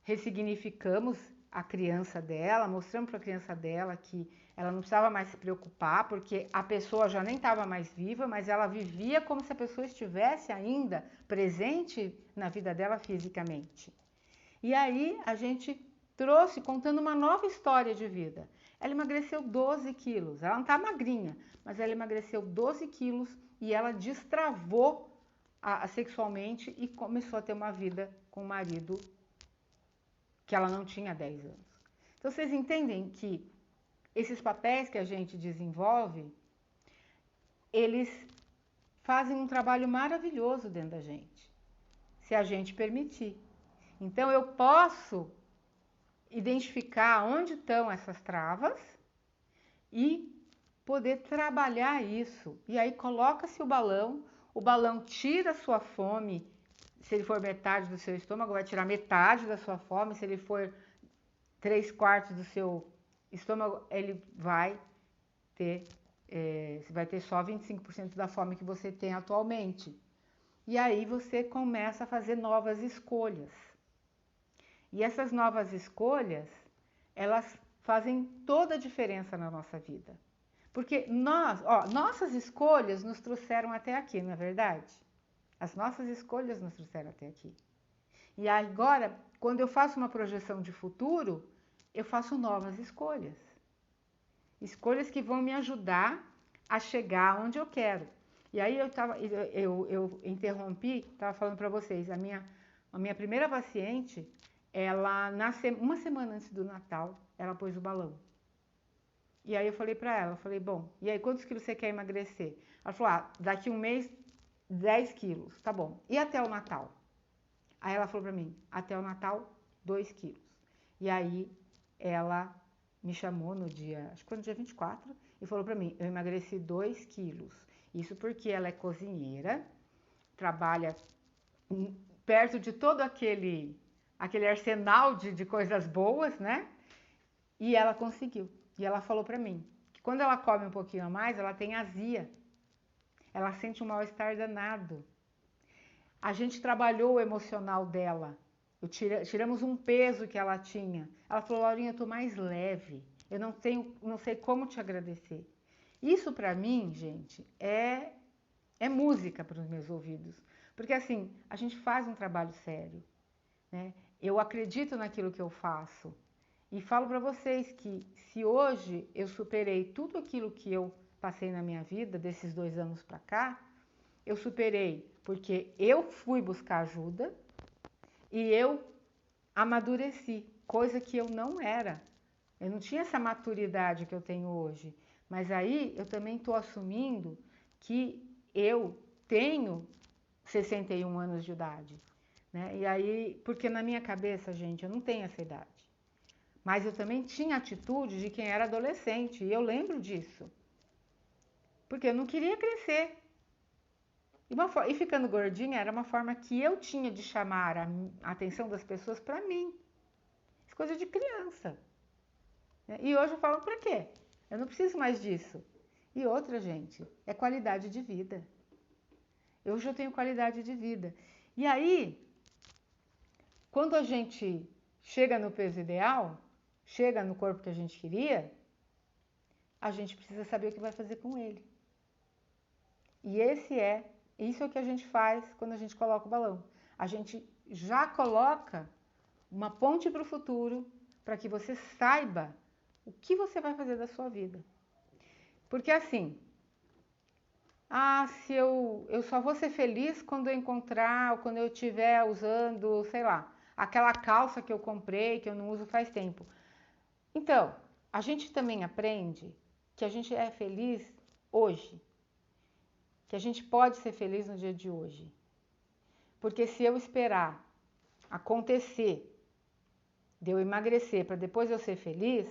ressignificamos a criança dela, mostramos para a criança dela que ela não precisava mais se preocupar, porque a pessoa já nem estava mais viva, mas ela vivia como se a pessoa estivesse ainda presente na vida dela fisicamente. E aí a gente trouxe contando uma nova história de vida. Ela emagreceu 12 quilos, ela não está magrinha, mas ela emagreceu 12 quilos e ela destravou sexualmente e começou a ter uma vida com o marido que ela não tinha há 10 anos. Então vocês entendem que esses papéis que a gente desenvolve, eles fazem um trabalho maravilhoso dentro da gente, se a gente permitir. Então eu posso identificar onde estão essas travas e poder trabalhar isso. E aí coloca-se o balão tira a sua fome. Se ele for metade do seu estômago, vai tirar metade da sua fome. Se ele for 3/4 do seu estômago, ele vai ter, você vai ter só 25% da fome que você tem atualmente. E aí você começa a fazer novas escolhas. E essas novas escolhas, elas fazem toda a diferença na nossa vida. Porque nossas escolhas nos trouxeram até aqui, não é verdade? As nossas escolhas nos trouxeram até aqui. E agora, quando eu faço uma projeção de futuro, eu faço novas escolhas. Escolhas que vão me ajudar a chegar onde eu quero. E aí eu interrompi, estava falando para vocês, a minha primeira paciente, ela nasceu uma semana antes do Natal, ela pôs o balão. E aí eu falei pra ela, bom, e aí quantos quilos você quer emagrecer? Ela falou, daqui um mês, 10 quilos, tá bom. E até o Natal? Aí ela falou pra mim, até o Natal, 2 quilos. E aí ela me chamou no dia, acho que foi no dia 24, e falou pra mim, eu emagreci 2 quilos. Isso porque ela é cozinheira, trabalha perto de todo aquele arsenal de coisas boas, né? E ela conseguiu. E ela falou pra mim que quando ela come um pouquinho a mais, ela tem azia. Ela sente um mal-estar danado. A gente trabalhou o emocional dela. Tiramos um peso que ela tinha. Ela falou, Laurinha, eu tô mais leve. Eu não sei como te agradecer. Isso pra mim, gente, é música para os meus ouvidos. Porque assim, a gente faz um trabalho sério, né? Eu acredito naquilo que eu faço. E falo para vocês que se hoje eu superei tudo aquilo que eu passei na minha vida, desses 2 anos para cá, eu superei porque eu fui buscar ajuda e eu amadureci, coisa que eu não era. Eu não tinha essa maturidade que eu tenho hoje. Mas aí eu também estou assumindo que eu tenho 61 anos de idade. Né? E aí, porque na minha cabeça, gente, eu não tenho essa idade. Mas eu também tinha atitude de quem era adolescente, e eu lembro disso. Porque eu não queria crescer. E ficando gordinha era uma forma que eu tinha de chamar a atenção das pessoas para mim. Coisa de criança. E hoje eu falo, pra quê? Eu não preciso mais disso. E outra, gente, é qualidade de vida. Hoje eu tenho qualidade de vida. E aí, quando a gente chega no peso ideal, chega no corpo que a gente queria, a gente precisa saber o que vai fazer com ele. E isso é o que a gente faz quando a gente coloca o balão. A gente já coloca uma ponte para o futuro, para que você saiba o que você vai fazer da sua vida. Porque assim, se eu só vou ser feliz quando eu encontrar, ou quando eu estiver usando, sei lá, aquela calça que eu comprei, que eu não uso faz tempo. Então, a gente também aprende que a gente é feliz hoje, que a gente pode ser feliz no dia de hoje. Porque se eu esperar acontecer, de eu emagrecer para depois eu ser feliz,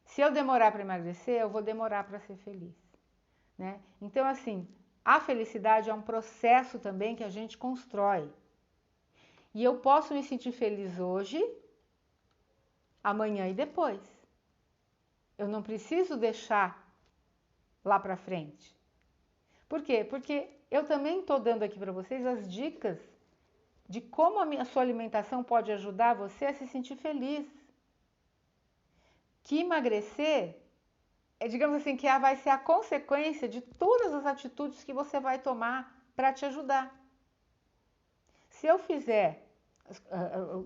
se eu demorar para emagrecer, eu vou demorar para ser feliz, né? Então, assim, a felicidade é um processo também que a gente constrói. E eu posso me sentir feliz hoje, amanhã e depois. Eu não preciso deixar lá para frente. Por quê? Porque eu também estou dando aqui para vocês as dicas de como a sua alimentação pode ajudar você a se sentir feliz. Que emagrecer, digamos assim, que vai ser a consequência de todas as atitudes que você vai tomar para te ajudar. Se eu fizer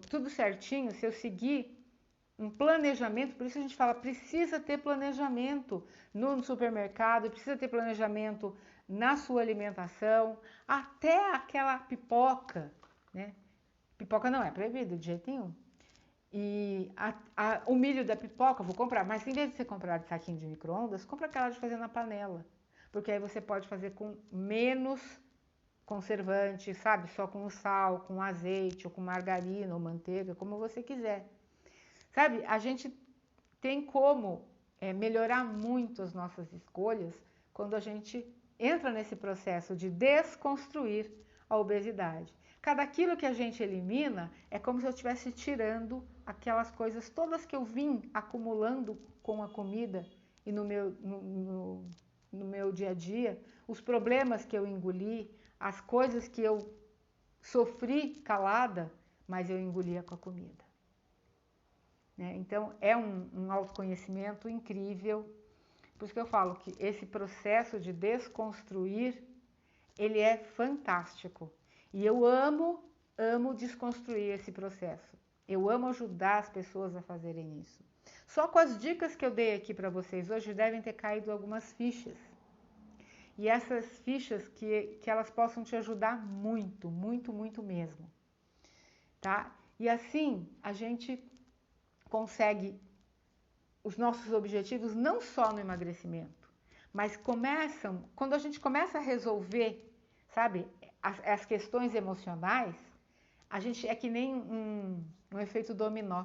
tudo certinho, se eu seguir um planejamento, por isso a gente fala, precisa ter planejamento no supermercado, precisa ter planejamento na sua alimentação, até aquela pipoca, né? Pipoca não é proibido de jeito nenhum. E o milho da pipoca, vou comprar, mas em vez de você comprar de saquinho de micro-ondas, compra aquela de fazer na panela. Porque aí você pode fazer com menos conservante, sabe? Só com o sal, com azeite, ou com margarina, ou manteiga, como você quiser. Sabe? A gente tem como melhorar muito as nossas escolhas quando a gente entra nesse processo de desconstruir a obesidade. Cada quilo que a gente elimina é como se eu estivesse tirando aquelas coisas todas que eu vim acumulando com a comida e no meu dia a dia, os problemas que eu engoli, as coisas que eu sofri calada, mas eu engolia com a comida. Né? Então, é um autoconhecimento incrível. Por isso que eu falo que esse processo de desconstruir, ele é fantástico. E eu amo desconstruir esse processo. Eu amo ajudar as pessoas a fazerem isso. Só com as dicas que eu dei aqui para vocês hoje, devem ter caído algumas fichas. E essas fichas que elas possam te ajudar muito, muito, muito mesmo. Tá? E assim, a gente consegue os nossos objetivos não só no emagrecimento, mas quando a gente começa a resolver, sabe, as questões emocionais, a gente é que nem um efeito dominó,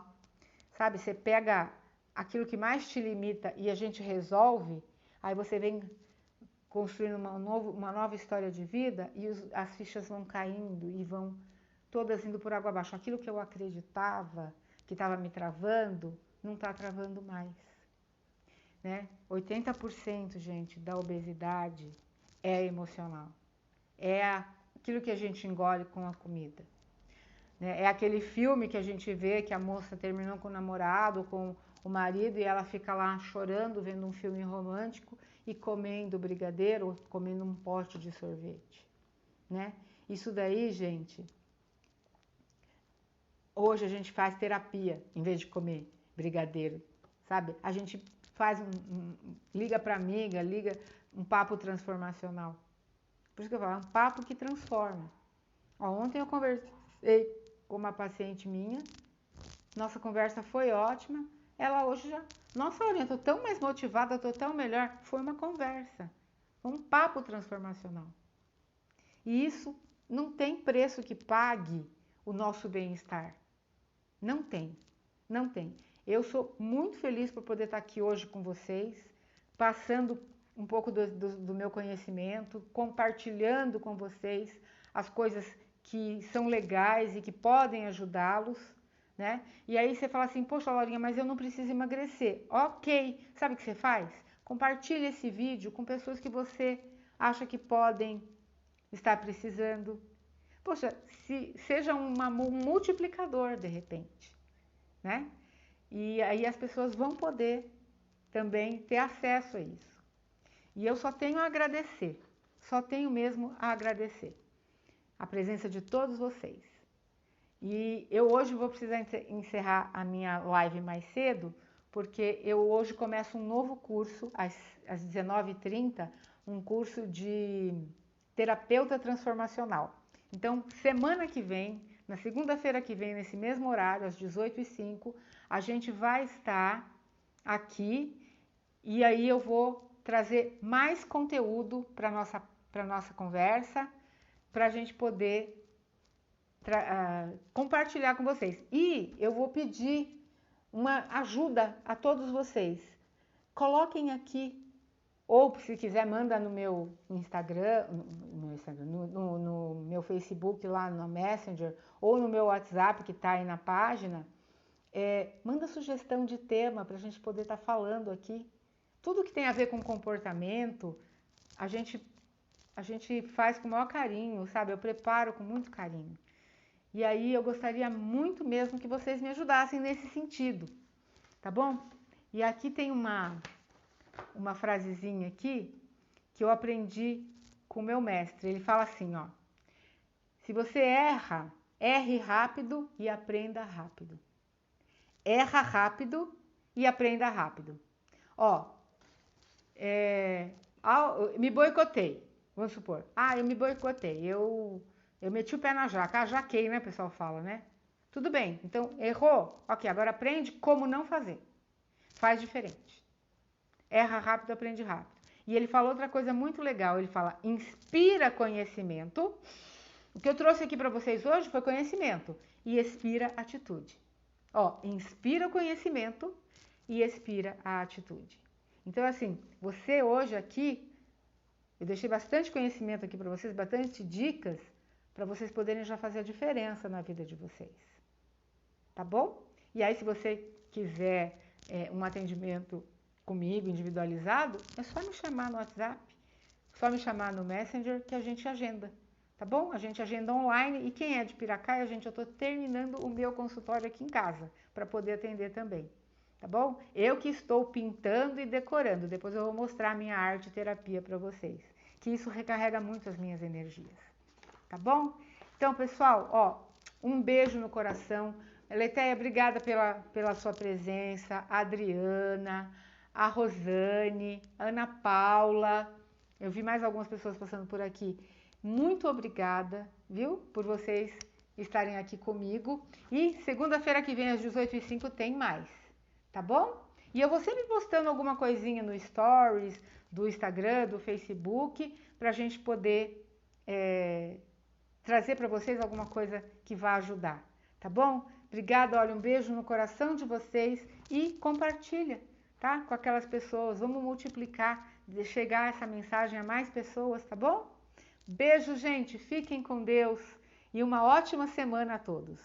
sabe? Você pega aquilo que mais te limita e a gente resolve, aí você vem construindo uma nova história de vida e as fichas vão caindo e vão todas indo por água abaixo. Aquilo que eu acreditava que estava me travando, não está travando mais. Né? 80%, gente, da obesidade é emocional. É aquilo que a gente engole com a comida. Né? É aquele filme que a gente vê que a moça terminou com o namorado, com o marido, e ela fica lá chorando, vendo um filme romântico e comendo brigadeiro ou comendo um pote de sorvete. Né? Isso daí, gente, hoje a gente faz terapia em vez de comer brigadeiro, sabe? A gente faz liga para amiga, liga um papo transformacional. Por isso que eu falo, é um papo que transforma. Ontem eu conversei com uma paciente minha, nossa conversa foi ótima, ela hoje já, nossa, Aurinha, eu tô tão mais motivada, tô tão melhor. Foi uma conversa, um papo transformacional. E isso não tem preço que pague o nosso bem-estar. Não tem, não tem. Eu sou muito feliz por poder estar aqui hoje com vocês, passando um pouco do meu conhecimento, compartilhando com vocês as coisas que são legais e que podem ajudá-los, né? E aí você fala assim, poxa, Laurinha, mas eu não preciso emagrecer. Ok, sabe o que você faz? Compartilhe esse vídeo com pessoas que você acha que podem estar precisando. Poxa, seja um multiplicador de repente, né? E aí as pessoas vão poder também ter acesso a isso. E eu só tenho a agradecer, só tenho mesmo a agradecer a presença de todos vocês. E eu hoje vou precisar encerrar a minha live mais cedo, porque eu hoje começo um novo curso, às 19h30, um curso de terapeuta transformacional. Então, semana que vem, na segunda-feira que vem, nesse mesmo horário, às 18h05, a gente vai estar aqui e aí eu vou trazer mais conteúdo para a nossa conversa, para a gente poder compartilhar com vocês. E eu vou pedir uma ajuda a todos vocês. Coloquem aqui, ou se quiser, manda no meu Instagram, no meu Facebook lá no Messenger, ou no meu WhatsApp que está aí na página. Manda sugestão de tema para a gente poder estar falando aqui. Tudo que tem a ver com comportamento, a gente faz com o maior carinho, sabe? Eu preparo com muito carinho. E aí eu gostaria muito mesmo que vocês me ajudassem nesse sentido, tá bom? E aqui tem uma frasezinha aqui que eu aprendi com o meu mestre. Ele fala assim, ó: se você erra, erre rápido e aprenda rápido. Erra rápido e aprenda rápido. Ó, me boicotei, vamos supor. Eu me boicotei, eu meti o pé na jaca. Jaquei, né, o pessoal fala, né? Tudo bem, então errou. Ok, agora aprende como não fazer. Faz diferente. Erra rápido, aprende rápido. E ele falou outra coisa muito legal. Ele fala, inspira conhecimento. O que eu trouxe aqui para vocês hoje foi conhecimento. E expira atitude. Ó, inspira o conhecimento e expira a atitude. Então, assim, você hoje aqui, eu deixei bastante conhecimento aqui para vocês, bastante dicas, para vocês poderem já fazer a diferença na vida de vocês. Tá bom? E aí, se você quiser um atendimento comigo, individualizado, é só me chamar no WhatsApp, só me chamar no Messenger que a gente agenda. Tá bom? A gente agenda online e quem é de Piracaia, eu estou terminando o meu consultório aqui em casa, para poder atender também. Tá bom? Eu que estou pintando e decorando, depois eu vou mostrar a minha arte terapia para vocês, que isso recarrega muito as minhas energias. Tá bom? Então, pessoal, ó, um beijo no coração. Letéia, obrigada pela sua presença. A Adriana, a Rosane, a Ana Paula. Eu vi mais algumas pessoas passando por aqui. Muito obrigada, viu? Por vocês estarem aqui comigo. E segunda-feira que vem, às 18h05, tem mais. Tá bom? E eu vou sempre postando alguma coisinha no Stories, do Instagram, do Facebook, pra gente poder trazer para vocês alguma coisa que vá ajudar, tá bom? Obrigada, olha, um beijo no coração de vocês e compartilha, tá? Com aquelas pessoas, vamos multiplicar, chegar essa mensagem a mais pessoas, tá bom? Beijo, gente, fiquem com Deus e uma ótima semana a todos.